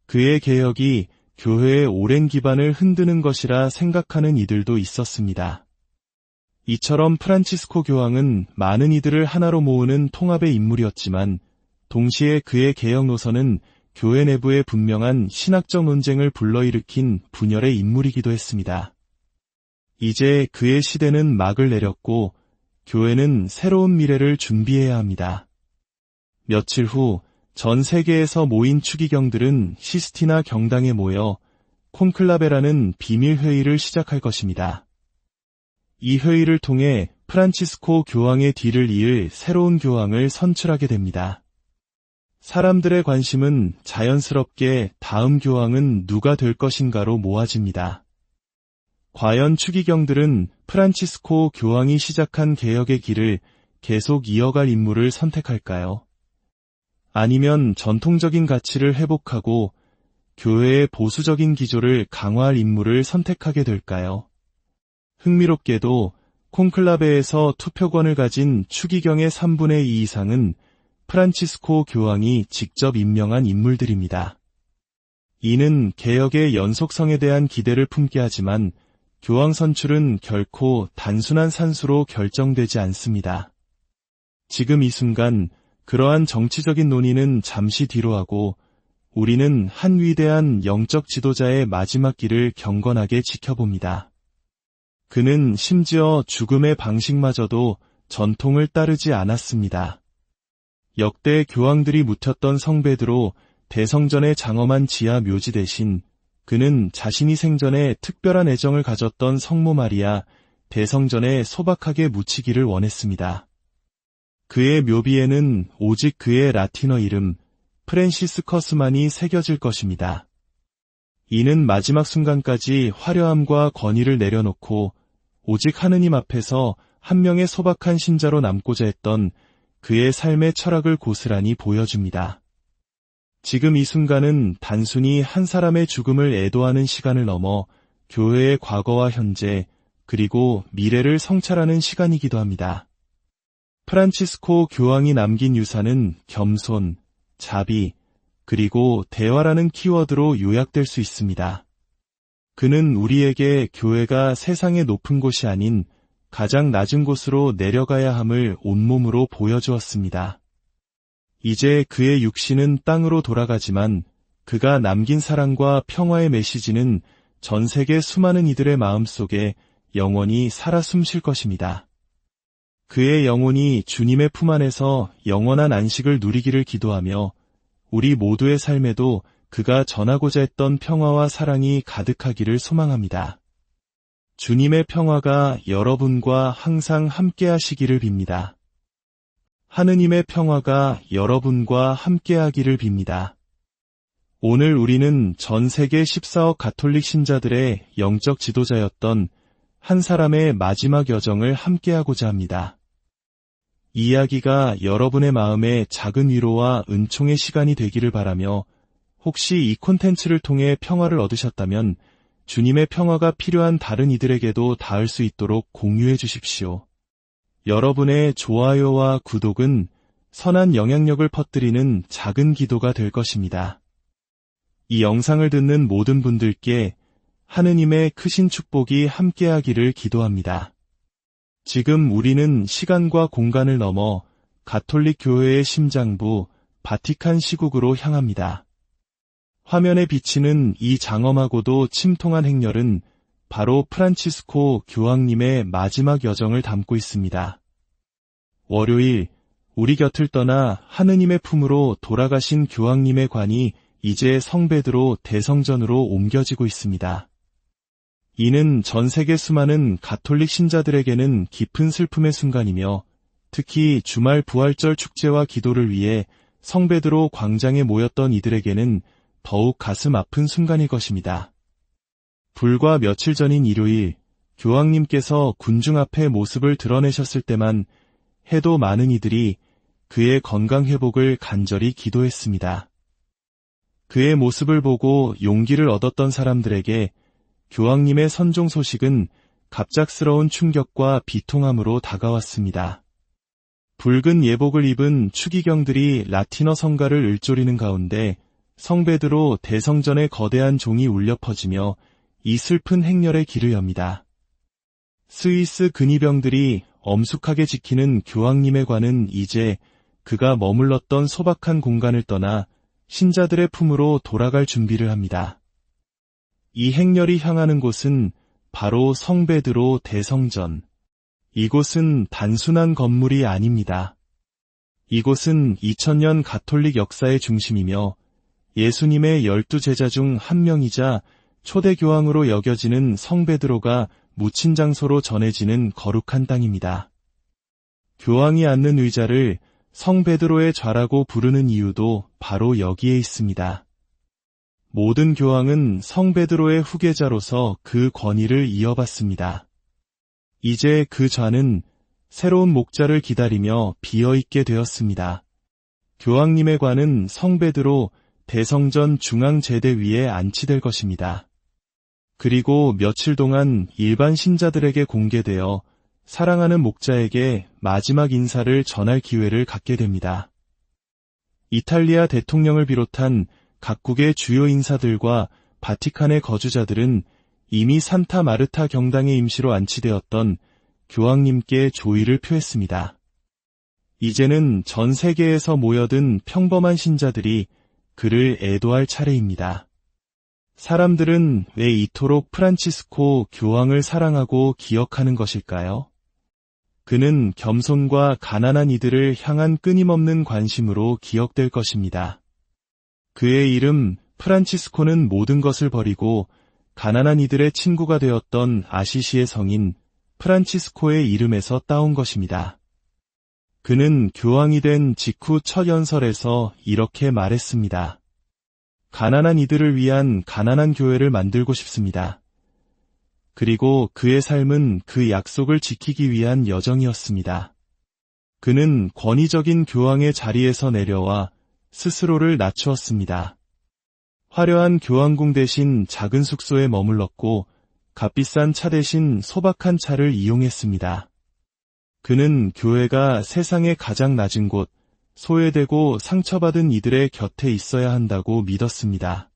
그의 개혁이 교회의 오랜 기반을 흔드는 것이라 생각하는 이들도 있었습니다. 이처럼 프란치스코 교황은 많은 이들을 하나로 모으는 통합의 인물이었지만 동시에 그의 개혁 노선은 교회 내부의 분명한 신학적 논쟁을 불러일으킨 분열의 인물이기도 했습니다. 이제 그의 시대는 막을 내렸고 교회는 새로운 미래를 준비해야 합니다. 며칠 후 전 세계에서 모인 추기경들은 시스티나 경당에 모여 콘클라베라는 비밀 회의를 시작할 것입니다. 이 회의를 통해 프란치스코 교황의 뒤를 이을 새로운 교황을 선출하게 됩니다. 사람들의 관심은 자연스럽게 다음 교황은 누가 될 것인가로 모아집니다. 과연 추기경들은 프란치스코 교황이 시작한 개혁의 길을 계속 이어갈 인물을 선택할까요? 아니면 전통적인 가치를 회복하고 교회의 보수적인 기조를 강화할 인물을 선택하게 될까요? 흥미롭게도 콘클라베에서 투표권을 가진 추기경의 3분의 2 이상은 프란치스코 교황이 직접 임명한 인물들입니다. 이는 개혁의 연속성에 대한 기대를 품게 하지만 교황 선출은 결코 단순한 산수로 결정되지 않습니다. 지금 이 순간 그러한 정치적인 논의는 잠시 뒤로 하고 우리는 한 위대한 영적 지도자의 마지막 길을 경건하게 지켜봅니다. 그는 심지어 죽음의 방식마저도 전통을 따르지 않았습니다. 역대 교황들이 묻혔던 성베드로 대성전의 장엄한 지하 묘지 대신 그는 자신이 생전에 특별한 애정을 가졌던 성모 마리아 대성전에 소박하게 묻히기를 원했습니다. 그의 묘비에는 오직 그의 라틴어 이름 프랜시스커스만이 새겨질 것입니다. 이는 마지막 순간까지 화려함과 권위를 내려놓고 오직 하느님 앞에서 한 명의 소박한 신자로 남고자 했던 그의 삶의 철학을 고스란히 보여줍니다. 지금 이 순간은 단순히 한 사람의 죽음을 애도하는 시간을 넘어 교회의 과거와 현재 그리고 미래를 성찰하는 시간이기도 합니다. 프란치스코 교황이 남긴 유산은 겸손, 자비, 그리고 대화라는 키워드로 요약될 수 있습니다. 그는 우리에게 교회가 세상의 높은 곳이 아닌 가장 낮은 곳으로 내려가야 함을 온몸으로 보여주었습니다. 이제 그의 육신은 땅으로 돌아가지만 그가 남긴 사랑과 평화의 메시지는 전 세계 수많은 이들의 마음속에 영원히 살아 숨쉴 것입니다. 그의 영혼이 주님의 품 안에서 영원한 안식을 누리기를 기도하며 우리 모두의 삶에도 그가 전하고자 했던 평화와 사랑이 가득하기를 소망합니다. 주님의 평화가 여러분과 항상 함께 하시기를 빕니다. 하느님의 평화가 여러분과 함께 하기를 빕니다. 오늘 우리는 전 세계 14억 가톨릭 신자들의 영적 지도자였던 한 사람의 마지막 여정을 함께하고자 합니다. 이 이야기가 여러분의 마음에 작은 위로와 은총의 시간이 되기를 바라며 혹시 이 콘텐츠를 통해 평화를 얻으셨다면 주님의 평화가 필요한 다른 이들에게도 닿을 수 있도록 공유해 주십시오. 여러분의 좋아요와 구독은 선한 영향력을 퍼뜨리는 작은 기도가 될 것입니다. 이 영상을 듣는 모든 분들께 하느님의 크신 축복이 함께하기를 기도합니다. 지금 우리는 시간과 공간을 넘어 가톨릭 교회의 심장부 바티칸 시국으로 향합니다. 화면에 비치는 이 장엄하고도 침통한 행렬은 바로 프란치스코 교황님의 마지막 여정을 담고 있습니다. 월요일, 우리 곁을 떠나 하느님의 품으로 돌아가신 교황님의 관이 이제 성베드로 대성전으로 옮겨지고 있습니다. 이는 전 세계 수많은 가톨릭 신자들에게는 깊은 슬픔의 순간이며 특히 주말 부활절 축제와 기도를 위해 성베드로 광장에 모였던 이들에게는 더욱 가슴 아픈 순간일 것입니다. 불과 며칠 전인 일요일, 교황님께서 군중 앞에 모습을 드러내셨을 때만 해도 많은 이들이 그의 건강 회복을 간절히 기도했습니다. 그의 모습을 보고 용기를 얻었던 사람들에게 교황님의 선종 소식은 갑작스러운 충격과 비통함으로 다가왔습니다. 붉은 예복을 입은 추기경들이 라틴어 성가를 읊조리는 가운데 성베드로 대성전의 거대한 종이 울려 퍼지며 이 슬픈 행렬의 길을 엽니다. 스위스 근위병들이 엄숙하게 지키는 교황님의 관은 이제 그가 머물렀던 소박한 공간을 떠나 신자들의 품으로 돌아갈 준비를 합니다. 이 행렬이 향하는 곳은 바로 성베드로 대성전. 이곳은 단순한 건물이 아닙니다. 이곳은 2000년 가톨릭 역사의 중심이며 예수님의 12제자 중 한 명이자 초대 교황으로 여겨지는 성베드로가 묻힌 장소로 전해지는 거룩한 땅입니다. 교황이 앉는 의자를 성베드로의 좌라고 부르는 이유도 바로 여기에 있습니다. 모든 교황은 성베드로의 후계자로서 그 권위를 이어받습니다. 이제 그 좌는 새로운 목자를 기다리며 비어있게 되었습니다. 교황님의 관은 성베드로 대성전 중앙제대 위에 안치될 것입니다. 그리고 며칠 동안 일반 신자들에게 공개되어 사랑하는 목자에게 마지막 인사를 전할 기회를 갖게 됩니다. 이탈리아 대통령을 비롯한 각국의 주요 인사들과 바티칸의 거주자들은 이미 산타 마르타 경당에 임시로 안치되었던 교황님께 조의를 표했습니다. 이제는 전 세계에서 모여든 평범한 신자들이 그를 애도할 차례입니다. 사람들은 왜 이토록 프란치스코 교황을 사랑하고 기억하는 것일까요? 그는 겸손과 가난한 이들을 향한 끊임없는 관심으로 기억될 것입니다. 그의 이름 프란치스코는 모든 것을 버리고 가난한 이들의 친구가 되었던 아시시의 성인 프란치스코의 이름에서 따온 것입니다. 그는 교황이 된 직후 첫 연설에서 이렇게 말했습니다. 가난한 이들을 위한 가난한 교회를 만들고 싶습니다. 그리고 그의 삶은 그 약속을 지키기 위한 여정이었습니다. 그는 권위적인 교황의 자리에서 내려와 스스로를 낮추었습니다. 화려한 교황궁 대신 작은 숙소에 머물렀고 값비싼 차 대신 소박한 차를 이용했습니다. 그는 교회가 세상의 가장 낮은 곳, 소외되고 상처받은 이들의 곁에 있어야 한다고 믿었습니다.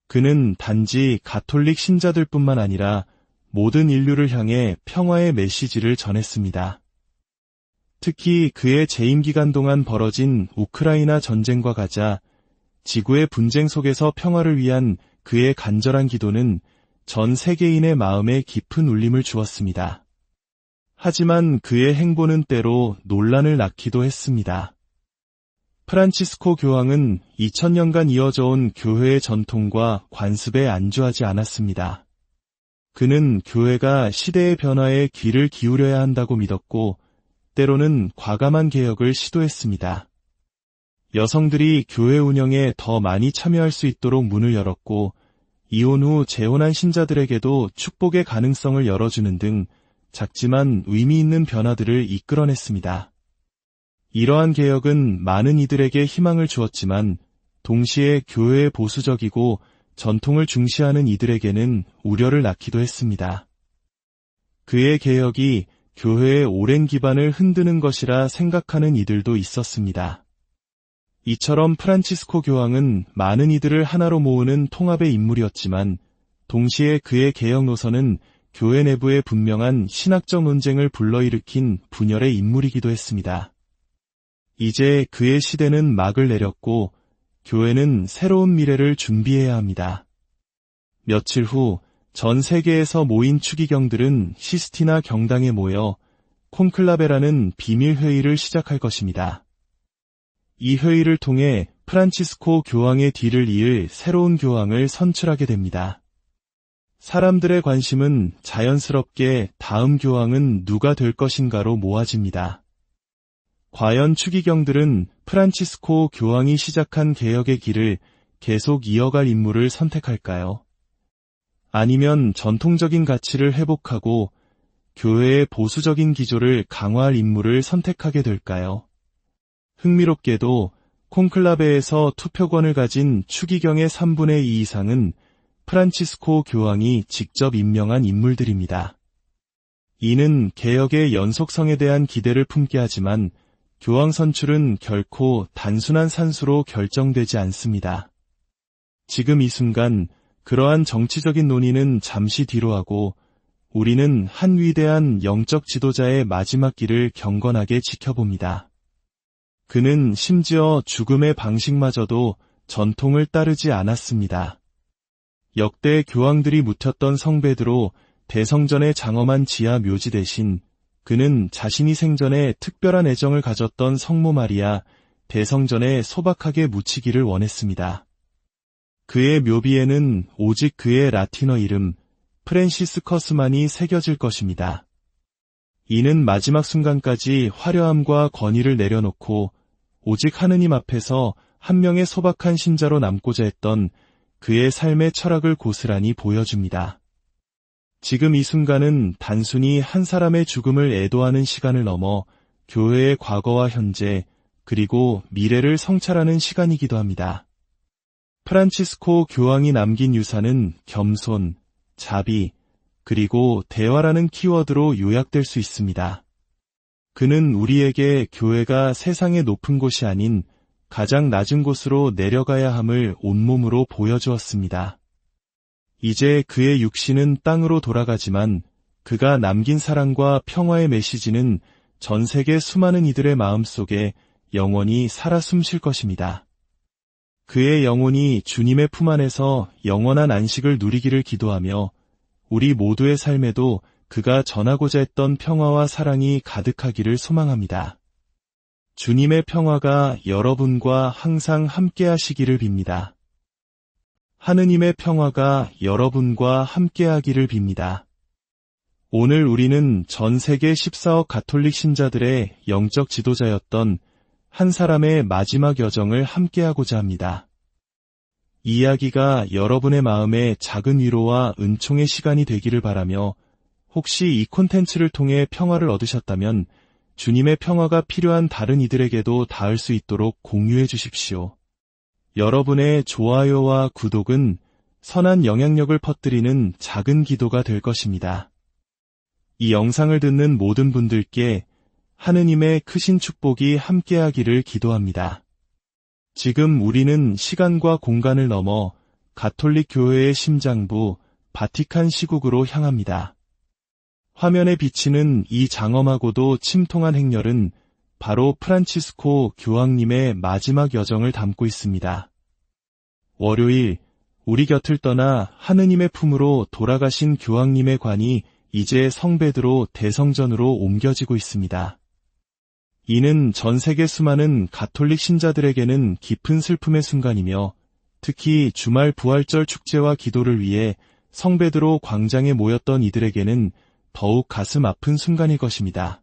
그는 단지 가톨릭 신자들뿐만 아니라 모든 인류를 향해 평화의 메시지를 전했습니다. 특히 그의 재임 기간 동안 벌어진 우크라이나 전쟁과 가자 지구의 분쟁 속에서 평화를 위한 그의 간절한 기도는 전 세계인의 마음에 깊은 울림을 주었습니다. 하지만 그의 행보는 때로 논란을 낳기도 했습니다. 프란치스코 교황은 2000년간 이어져온 교회의 전통과 관습에 안주하지 않았습니다. 그는 교회가 시대의 변화에 귀를 기울여야 한다고 믿었고 때로는 과감한 개혁을 시도했습니다. 여성들이 교회 운영에 더 많이 참여할 수 있도록 문을 열었고 이혼 후 재혼한 신자들에게도 축복의 가능성을 열어주는 등 작지만 의미 있는 변화들을 이끌어냈습니다. 이러한 개혁은 많은 이들에게 희망을 주었지만 동시에 교회의 보수적이고 전통을 중시하는 이들에게는 우려를 낳기도 했습니다. 그의 개혁이 교회의 오랜 기반을 흔드는 것이라 생각하는 이들도 있었습니다. 이처럼 프란치스코 교황은 많은 이들을 하나로 모으는 통합의 인물이었지만 동시에 그의 개혁 노선은 교회 내부에 분명한 신학적 논쟁을 불러일으킨 분열의 인물이기도 했습니다. 이제 그의 시대는 막을 내렸고 교회는 새로운 미래를 준비해야 합니다. 며칠 후 전 세계에서 모인 추기경들은 시스티나 경당에 모여 콘클라베라는 비밀 회의를 시작할 것입니다. 이 회의를 통해 프란치스코 교황의 뒤를 이을 새로운 교황을 선출하게 됩니다. 사람들의 관심은 자연스럽게 다음 교황은 누가 될 것인가로 모아집니다. 과연 추기경들은 프란치스코 교황이 시작한 개혁의 길을 계속 이어갈 인물을 선택할까요? 아니면 전통적인 가치를 회복하고 교회의 보수적인 기조를 강화할 인물을 선택하게 될까요? 흥미롭게도 콘클라베에서 투표권을 가진 추기경의 3분의 2 이상은 프란치스코 교황이 직접 임명한 인물들입니다. 이는 개혁의 연속성에 대한 기대를 품게 하지만 교황 선출은 결코 단순한 산수로 결정되지 않습니다. 지금 이 순간 그러한 정치적인 논의는 잠시 뒤로 하고 우리는 한 위대한 영적 지도자의 마지막 길을 경건하게 지켜봅니다. 그는 심지어 죽음의 방식마저도 전통을 따르지 않았습니다. 역대 교황들이 묻혔던 성베드로 대성전의 장엄한 지하 묘지 대신 그는 자신이 생전에 특별한 애정을 가졌던 성모 마리아 대성전에 소박하게 묻히기를 원했습니다. 그의 묘비에는 오직 그의 라틴어 이름 프랜시스커스만이 새겨질 것입니다. 이는 마지막 순간까지 화려함과 권위를 내려놓고 오직 하느님 앞에서 한 명의 소박한 신자로 남고자 했던 그의 삶의 철학을 고스란히 보여줍니다. 지금 이 순간은 단순히 한 사람의 죽음을 애도하는 시간을 넘어 교회의 과거와 현재 그리고 미래를 성찰하는 시간이기도 합니다. 프란치스코 교황이 남긴 유산은 겸손, 자비, 그리고 대화라는 키워드로 요약될 수 있습니다. 그는 우리에게 교회가 세상의 높은 곳이 아닌 가장 낮은 곳으로 내려가야 함을 온몸으로 보여주었습니다. 이제 그의 육신은 땅으로 돌아가지만 그가 남긴 사랑과 평화의 메시지는 전 세계 수많은 이들의 마음속에 영원히 살아 숨쉴 것입니다. 그의 영혼이 주님의 품 안에서 영원한 안식을 누리기를 기도하며 우리 모두의 삶에도 그가 전하고자 했던 평화와 사랑이 가득하기를 소망합니다. 주님의 평화가 여러분과 항상 함께 하시기를 빕니다. 하느님의 평화가 여러분과 함께 하기를 빕니다. 오늘 우리는 전 세계 14억 가톨릭 신자들의 영적 지도자였던 한 사람의 마지막 여정을 함께하고자 합니다. 이 이야기가 여러분의 마음에 작은 위로와 은총의 시간이 되기를 바라며 혹시 이 콘텐츠를 통해 평화를 얻으셨다면 주님의 평화가 필요한 다른 이들에게도 닿을 수 있도록 공유해 주십시오. 여러분의 좋아요와 구독은 선한 영향력을 퍼뜨리는 작은 기도가 될 것입니다. 이 영상을 듣는 모든 분들께 하느님의 크신 축복이 함께하기를 기도합니다. 지금 우리는 시간과 공간을 넘어 가톨릭 교회의 심장부 바티칸 시국으로 향합니다. 화면에 비치는 이 장엄하고도 침통한 행렬은 바로 프란치스코 교황님의 마지막 여정을 담고 있습니다. 월요일, 우리 곁을 떠나 하느님의 품으로 돌아가신 교황님의 관이 이제 성베드로 대성전으로 옮겨지고 있습니다. 이는 전 세계 수많은 가톨릭 신자들에게는 깊은 슬픔의 순간이며 특히 주말 부활절 축제와 기도를 위해 성베드로 광장에 모였던 이들에게는 더욱 가슴 아픈 순간일 것입니다.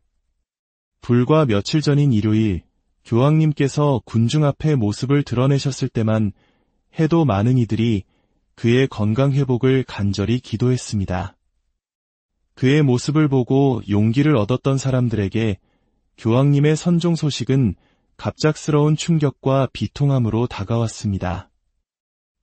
불과 며칠 전인 일요일, 교황님께서 군중 앞에 모습을 드러내셨을 때만 해도 많은 이들이 그의 건강 회복을 간절히 기도했습니다. 그의 모습을 보고 용기를 얻었던 사람들에게 교황님의 선종 소식은 갑작스러운 충격과 비통함으로 다가왔습니다.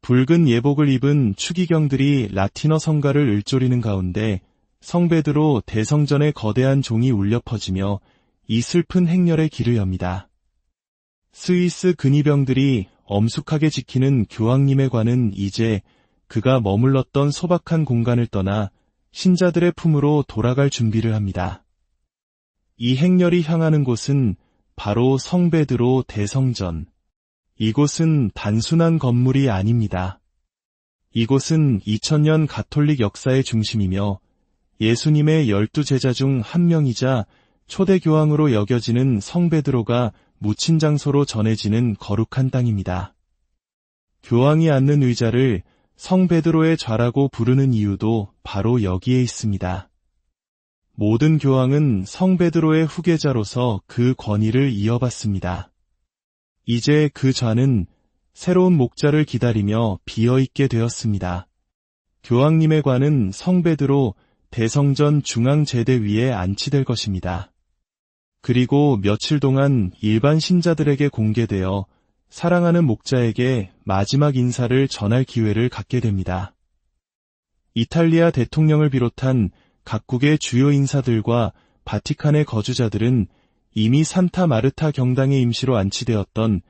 붉은 예복을 입은 추기경들이 라틴어 성가를 읊조리는 가운데 성베드로 대성전의 거대한 종이 울려 퍼지며 이 슬픈 행렬의 길을 엽니다. 스위스 근위병들이 엄숙하게 지키는 교황님의 관은 이제 그가 머물렀던 소박한 공간을 떠나 신자들의 품으로 돌아갈 준비를 합니다. 이 행렬이 향하는 곳은 바로 성베드로 대성전. 이곳은 단순한 건물이 아닙니다. 이곳은 2000년 가톨릭 역사의 중심이며 예수님의 12제자 중 한 명이자 초대 교황으로 여겨지는 성베드로가 묻힌 장소로 전해지는 거룩한 땅입니다. 교황이 앉는 의자를 성베드로의 좌라고 부르는 이유도 바로 여기에 있습니다. 모든 교황은 성베드로의 후계자로서 그 권위를 이어받습니다. 이제 그 좌는 새로운 목자를 기다리며 비어있게 되었습니다. 교황님의 관은 성베드로 대성전 중앙제대 위에 안치될 것입니다. 그리고 며칠 동안 일반 신자들에게 공개되어 사랑하는 목자에게 마지막 인사를 전할 기회를 갖게 됩니다. 이탈리아 대통령을 비롯한 각국의 주요 인사들과 바티칸의 거주자들은 이미 산타 마르타 경당에 임시로 안치되었던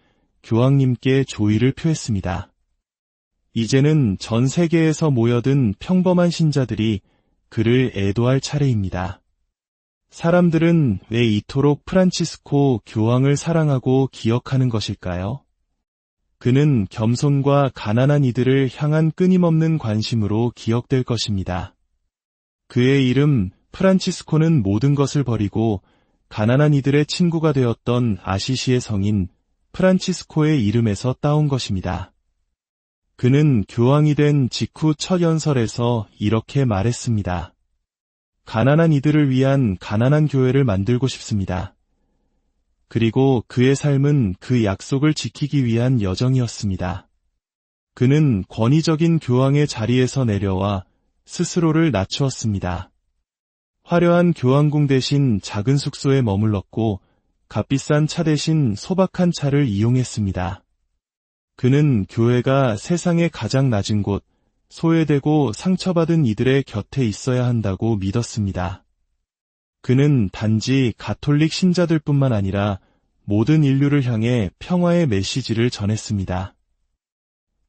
교황님께 조의를 표했습니다. 이제는 전 세계에서 모여든 평범한 신자들이 그를 애도할 차례입니다. 사람들은 왜 이토록 프란치스코 교황을 사랑하고 기억하는 것일까요? 그는 겸손과 가난한 이들을 향한 끊임없는 관심으로 기억될 것입니다. 그의 이름 프란치스코는 모든 것을 버리고 가난한 이들의 친구가 되었던 아시시의 성인 프란치스코의 이름에서 따온 것입니다. 그는 교황이 된 직후 첫 연설에서 이렇게 말했습니다. 가난한 이들을 위한 가난한 교회를 만들고 싶습니다. 그리고 그의 삶은 그 약속을 지키기 위한 여정이었습니다. 그는 권위적인 교황의 자리에서 내려와 스스로를 낮추었습니다. 화려한 교황궁 대신 작은 숙소에 머물렀고 값비싼 차 대신 소박한 차를 이용했습니다. 그는 교회가 세상의 가장 낮은 곳, 소외되고 상처받은 이들의 곁에 있어야 한다고 믿었습니다. 그는 단지 가톨릭 신자들뿐만 아니라 모든 인류를 향해 평화의 메시지를 전했습니다.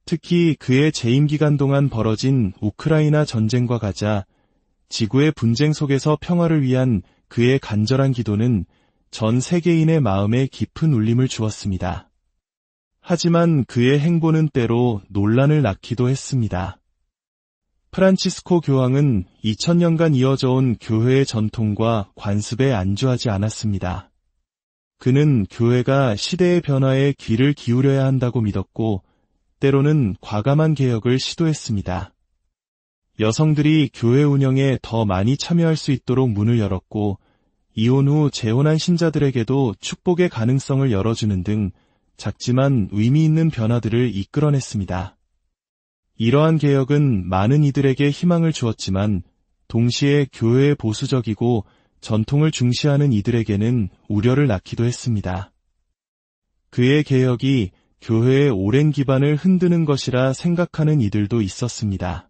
특히 그의 재임 기간 동안 벌어진 우크라이나 전쟁과 가자 지구의 분쟁 속에서 평화를 위한 그의 간절한 기도는 전 세계인의 마음에 깊은 울림을 주었습니다. 하지만 그의 행보는 때로 논란을 낳기도 했습니다. 프란치스코 교황은 2000년간 이어져온 교회의 전통과 관습에 안주하지 않았습니다. 그는 교회가 시대의 변화에 귀를 기울여야 한다고 믿었고 때로는 과감한 개혁을 시도했습니다. 여성들이 교회 운영에 더 많이 참여할 수 있도록 문을 열었고 이혼 후 재혼한 신자들에게도 축복의 가능성을 열어주는 등 작지만 의미 있는 변화들을 이끌어냈습니다. 이러한 개혁은 많은 이들에게 희망을 주었지만 동시에 교회의 보수적이고 전통을 중시하는 이들에게는 우려를 낳기도 했습니다. 그의 개혁이 교회의 오랜 기반을 흔드는 것이라 생각하는 이들도 있었습니다.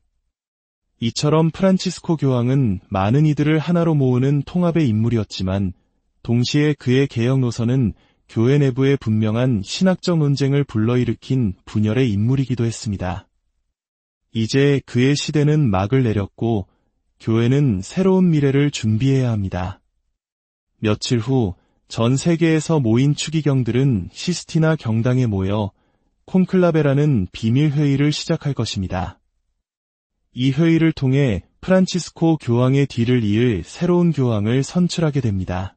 이처럼 프란치스코 교황은 많은 이들을 하나로 모으는 통합의 인물이었지만 동시에 그의 개혁 노선은 교회 내부의 분명한 신학적 논쟁을 불러일으킨 분열의 인물이기도 했습니다. 이제 그의 시대는 막을 내렸고 교회는 새로운 미래를 준비해야 합니다. 며칠 후 전 세계에서 모인 추기경들은 시스티나 경당에 모여 콘클라베라는 비밀 회의를 시작할 것입니다. 이 회의를 통해 프란치스코 교황의 뒤를 이을 새로운 교황을 선출하게 됩니다.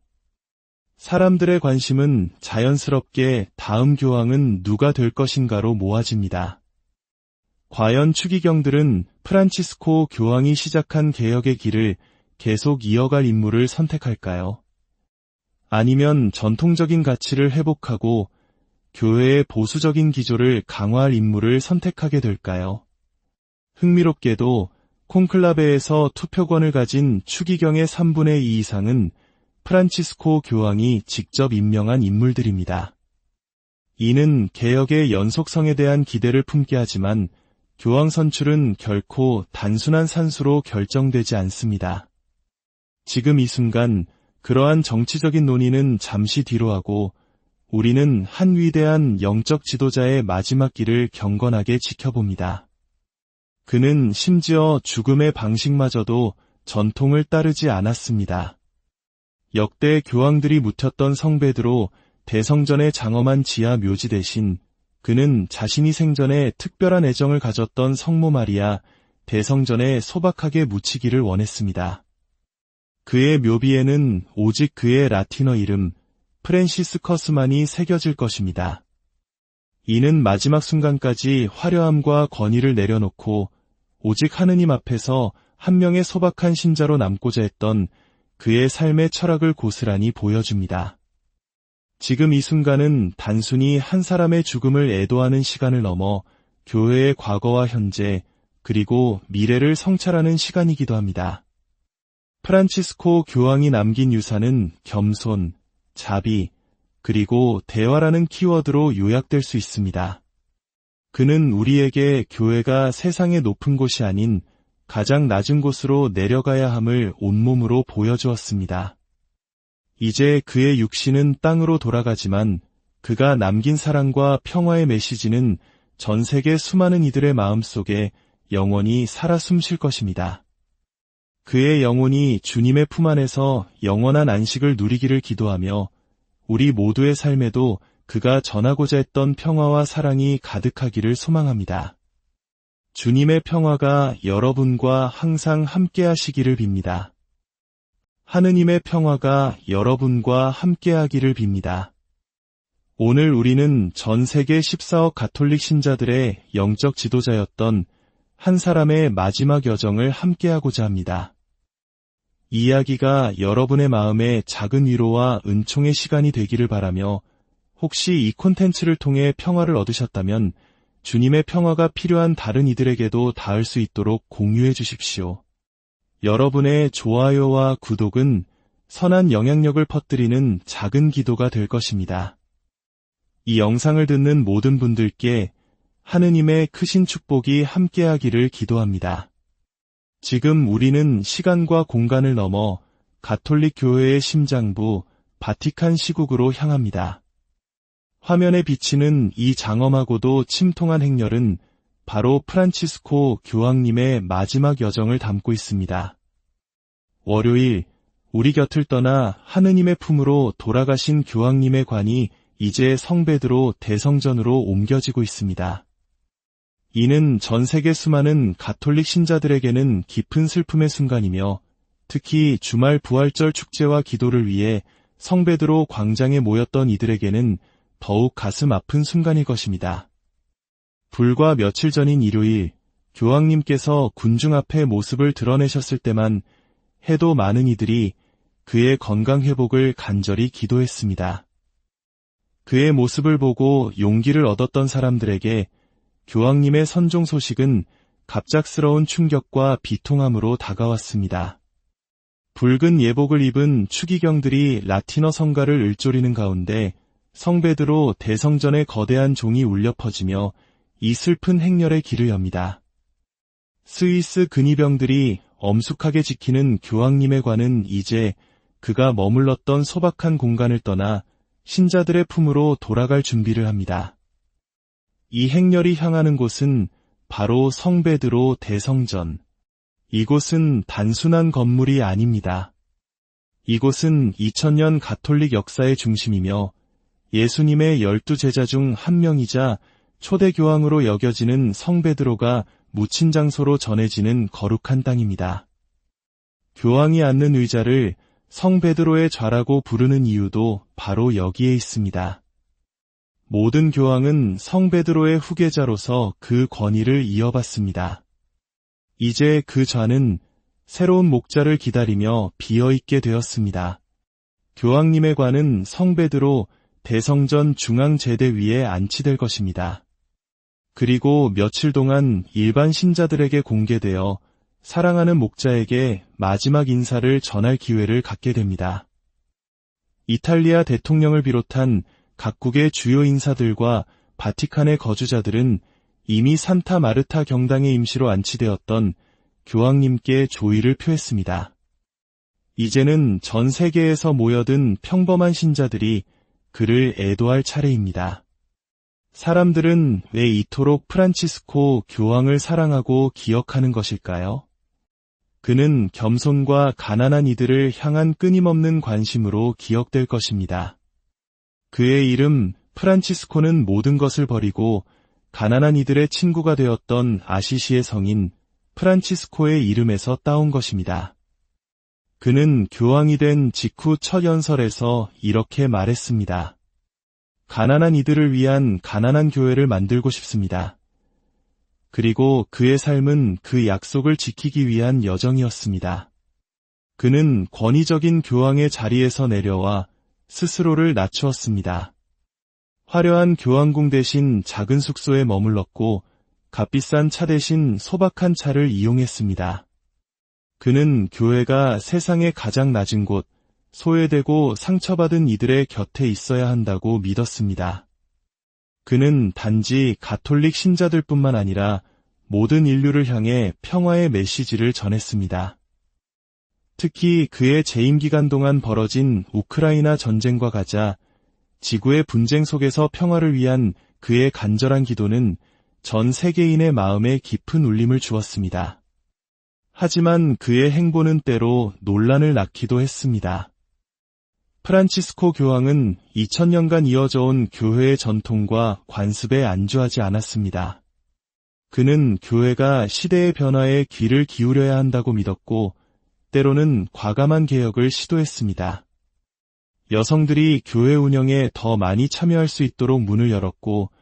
사람들의 관심은 자연스럽게 다음 교황은 누가 될 것인가로 모아집니다. 과연 추기경들은 프란치스코 교황이 시작한 개혁의 길을 계속 이어갈 인물을 선택할까요? 아니면 전통적인 가치를 회복하고 교회의 보수적인 기조를 강화할 인물을 선택하게 될까요? 흥미롭게도 콘클라베에서 투표권을 가진 추기경의 3분의 2 이상은 프란치스코 교황이 직접 임명한 인물들입니다. 이는 개혁의 연속성에 대한 기대를 품게 하지만 교황 선출은 결코 단순한 산수로 결정되지 않습니다. 지금 이 순간 그러한 정치적인 논의는 잠시 뒤로 하고 우리는 한 위대한 영적 지도자의 마지막 길을 경건하게 지켜봅니다. 그는 심지어 죽음의 방식마저도 전통을 따르지 않았습니다. 역대 교황들이 묻혔던 성 베드로 대성전의 장엄한 지하 묘지 대신 그는 자신이 생전에 특별한 애정을 가졌던 성모 마리아 대성전에 소박하게 묻히기를 원했습니다. 그의 묘비에는 오직 그의 라틴어 이름 프랜시스커스만이 새겨질 것입니다. 이는 마지막 순간까지 화려함과 권위를 내려놓고 오직 하느님 앞에서 한 명의 소박한 신자로 남고자 했던 그의 삶의 철학을 고스란히 보여줍니다. 지금 이 순간은 단순히 한 사람의 죽음을 애도하는 시간을 넘어 교회의 과거와 현재 그리고 미래를 성찰하는 시간이기도 합니다. 프란치스코 교황이 남긴 유산은 겸손, 자비, 그리고 대화라는 키워드로 요약될 수 있습니다. 그는 우리에게 교회가 세상의 높은 곳이 아닌 가장 낮은 곳으로 내려가야 함을 온몸으로 보여주었습니다. 이제 그의 육신은 땅으로 돌아가지만 그가 남긴 사랑과 평화의 메시지는 전 세계 수많은 이들의 마음속에 영원히 살아 숨쉴 것입니다. 그의 영혼이 주님의 품 안에서 영원한 안식을 누리기를 기도하며 우리 모두의 삶에도 그가 전하고자 했던 평화와 사랑이 가득하기를 소망합니다. 주님의 평화가 여러분과 항상 함께 하시기를 빕니다. 하느님의 평화가 여러분과 함께 하기를 빕니다. 오늘 우리는 전 세계 14억 가톨릭 신자들의 영적 지도자였던 한 사람의 마지막 여정을 함께하고자 합니다. 이 이야기가 여러분의 마음에 작은 위로와 은총의 시간이 되기를 바라며 혹시 이 콘텐츠를 통해 평화를 얻으셨다면 주님의 평화가 필요한 다른 이들에게도 닿을 수 있도록 공유해 주십시오. 여러분의 좋아요와 구독은 선한 영향력을 퍼뜨리는 작은 기도가 될 것입니다. 이 영상을 듣는 모든 분들께 하느님의 크신 축복이 함께하기를 기도합니다. 지금 우리는 시간과 공간을 넘어 가톨릭 교회의 심장부 바티칸 시국으로 향합니다. 화면에 비치는 이 장엄하고도 침통한 행렬은 바로 프란치스코 교황님의 마지막 여정을 담고 있습니다. 월요일, 우리 곁을 떠나 하느님의 품으로 돌아가신 교황님의 관이 이제 성 베드로 대성전으로 옮겨지고 있습니다. 이는 전 세계 수많은 가톨릭 신자들에게는 깊은 슬픔의 순간이며 특히 주말 부활절 축제와 기도를 위해 성 베드로 광장에 모였던 이들에게는 더욱 가슴 아픈 순간일 것입니다. 불과 며칠 전인 일요일, 교황님께서 군중 앞에 모습을 드러내셨을 때만 해도 많은 이들이 그의 건강 회복을 간절히 기도했습니다. 그의 모습을 보고 용기를 얻었던 사람들에게 교황님의 선종 소식은 갑작스러운 충격과 비통함으로 다가왔습니다. 붉은 예복을 입은 추기경들이 라틴어 성가를 읊조리는 가운데 성 베드로 대성전의 거대한 종이 울려 퍼지며 이 슬픈 행렬의 길을 엽니다. 스위스 근위병들이 엄숙하게 지키는 교황님의 관은 이제 그가 머물렀던 소박한 공간을 떠나 신자들의 품으로 돌아갈 준비를 합니다. 이 행렬이 향하는 곳은 바로 성 베드로 대성전. 이곳은 단순한 건물이 아닙니다. 이곳은 2000년 가톨릭 역사의 중심이며 예수님의 12제자 중 한 명이자 초대 교황으로 여겨지는 성 베드로가 묻힌 장소로 전해지는 거룩한 땅입니다. 교황이 앉는 의자를 성 베드로의 좌라고 부르는 이유도 바로 여기에 있습니다. 모든 교황은 성 베드로의 후계자로서 그 권위를 이어받습니다. 이제 그 좌는 새로운 목자를 기다리며 비어있게 되었습니다. 교황님의 관은 성 베드로 대성전 중앙 제대 위에 안치될 것입니다. 그리고 며칠 동안 일반 신자들에게 공개되어 사랑하는 목자에게 마지막 인사를 전할 기회를 갖게 됩니다. 이탈리아 대통령을 비롯한 각국의 주요 인사들과 바티칸의 거주자들은 이미 산타 마르타 경당의 임시로 안치되었던 교황님께 조의를 표했습니다. 이제는 전 세계에서 모여든 평범한 신자들이 그를 애도할 차례입니다. 사람들은 왜 이토록 프란치스코 교황을 사랑하고 기억하는 것일까요? 그는 겸손과 가난한 이들을 향한 끊임없는 관심으로 기억될 것입니다. 그의 이름 프란치스코는 모든 것을 버리고 가난한 이들의 친구가 되었던 아시시의 성인 프란치스코의 이름에서 따온 것입니다. 그는 교황이 된 직후 첫 연설에서 이렇게 말했습니다. 가난한 이들을 위한 가난한 교회를 만들고 싶습니다. 그리고 그의 삶은 그 약속을 지키기 위한 여정이었습니다. 그는 권위적인 교황의 자리에서 내려와 스스로를 낮추었습니다. 화려한 교황궁 대신 작은 숙소에 머물렀고 값비싼 차 대신 소박한 차를 이용했습니다. 그는 교회가 세상의 가장 낮은 곳, 소외되고 상처받은 이들의 곁에 있어야 한다고 믿었습니다. 그는 단지 가톨릭 신자들뿐만 아니라 모든 인류를 향해 평화의 메시지를 전했습니다. 특히 그의 재임 기간 동안 벌어진 우크라이나 전쟁과 가자 지구의 분쟁 속에서 평화를 위한 그의 간절한 기도는 전 세계인의 마음에 깊은 울림을 주었습니다. 하지만 그의 행보는 때로 논란을 낳기도 했습니다. 프란치스코 교황은 2000년간 이어져 온 교회의 전통과 관습에 안주하지 않았습니다. 그는 교회가 시대의 변화에 귀를 기울여야 한다고 믿었고 때로는 과감한 개혁을 시도했습니다. 여성들이 교회 운영에 더 많이 참여할 수 있도록 문을 열었고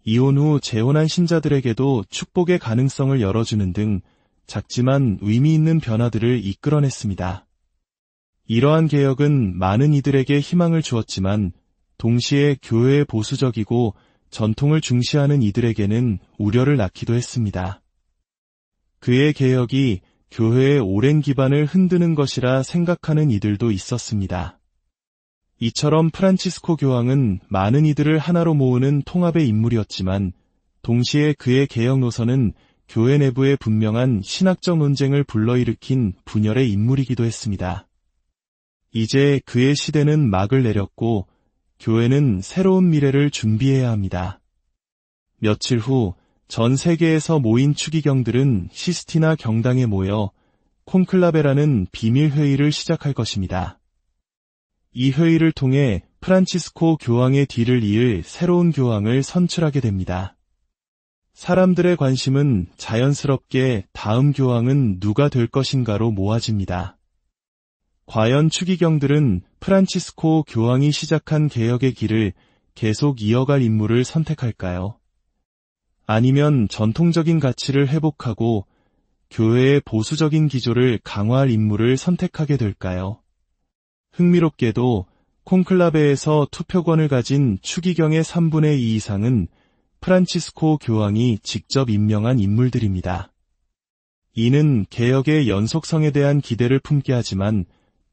이혼 후 재혼한 신자들에게도 축복의 가능성을 열어주는 등 작지만 의미 있는 변화들을 이끌어냈습니다. 이러한 개혁은 많은 이들에게 희망을 주었지만 동시에 교회의 보수적이고 전통을 중시하는 이들에게는 우려를 낳기도 했습니다. 그의 개혁이 교회의 오랜 기반을 흔드는 것이라 생각하는 이들도 있었습니다. 이처럼 프란치스코 교황은 많은 이들을 하나로 모으는 통합의 인물이었지만 동시에 그의 개혁 노선은 교회 내부에 분명한 신학적 논쟁을 불러일으킨 분열의 인물이기도 했습니다. 이제 그의 시대는 막을 내렸고 교회는 새로운 미래를 준비해야 합니다. 며칠 후 전 세계에서 모인 추기경들은 시스티나 경당에 모여 콘클라베라는 비밀 회의를 시작할 것입니다. 이 회의를 통해 프란치스코 교황의 뒤를 이을 새로운 교황을 선출하게 됩니다. 사람들의 관심은 자연스럽게 다음 교황은 누가 될 것인가로 모아집니다. 과연 추기경들은 프란치스코 교황이 시작한 개혁의 길을 계속 이어갈 인물을 선택할까요? 아니면 전통적인 가치를 회복하고 교회의 보수적인 기조를 강화할 인물을 선택하게 될까요? 흥미롭게도 콘클라베에서 투표권을 가진 추기경의 3분의 2 이상은 프란치스코 교황이 직접 임명한 인물들입니다. 이는 개혁의 연속성에 대한 기대를 품게 하지만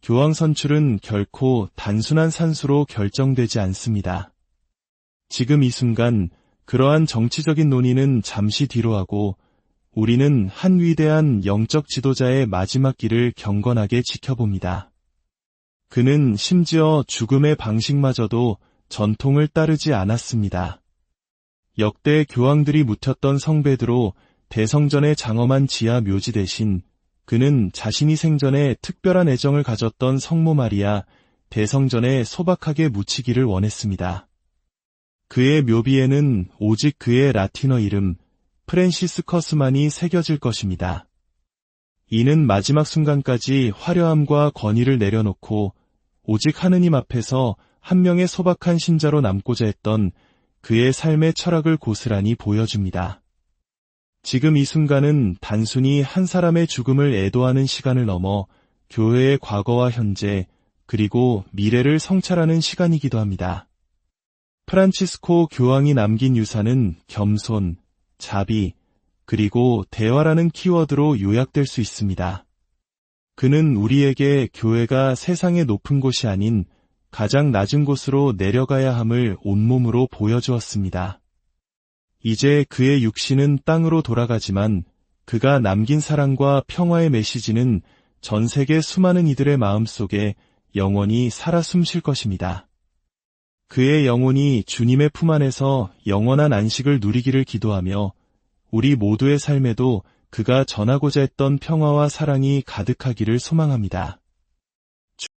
교황 선출은 결코 단순한 산수로 결정되지 않습니다. 지금 이 순간 그러한 정치적인 논의는 잠시 뒤로 하고 우리는 한 위대한 영적 지도자의 마지막 길을 경건하게 지켜봅니다. 그는 심지어 죽음의 방식마저도 전통을 따르지 않았습니다. 역대 교황들이 묻혔던 성베드로 대성전의 장엄한 지하 묘지 대신 그는 자신이 생전에 특별한 애정을 가졌던 성모 마리아 대성전에 소박하게 묻히기를 원했습니다. 그의 묘비에는 오직 그의 라틴어 이름 프랜시스커스만이 새겨질 것입니다. 이는 마지막 순간까지 화려함과 권위를 내려놓고 오직 하느님 앞에서 한 명의 소박한 신자로 남고자 했던 그의 삶의 철학을 고스란히 보여줍니다. 지금 이 순간은 단순히 한 사람의 죽음을 애도하는 시간을 넘어 교회의 과거와 현재 그리고 미래를 성찰하는 시간이기도 합니다. 프란치스코 교황이 남긴 유산은 겸손, 자비, 그리고 대화라는 키워드로 요약될 수 있습니다. 그는 우리에게 교회가 세상의 높은 곳이 아닌 가장 낮은 곳으로 내려가야 함을 온몸으로 보여주었습니다. 이제 그의 육신은 땅으로 돌아가지만 그가 남긴 사랑과 평화의 메시지는 전 세계 수많은 이들의 마음속에 영원히 살아 숨쉴 것입니다. 그의 영혼이 주님의 품 안에서 영원한 안식을 누리기를 기도하며 우리 모두의 삶에도 그가 전하고자 했던 평화와 사랑이 가득하기를 소망합니다.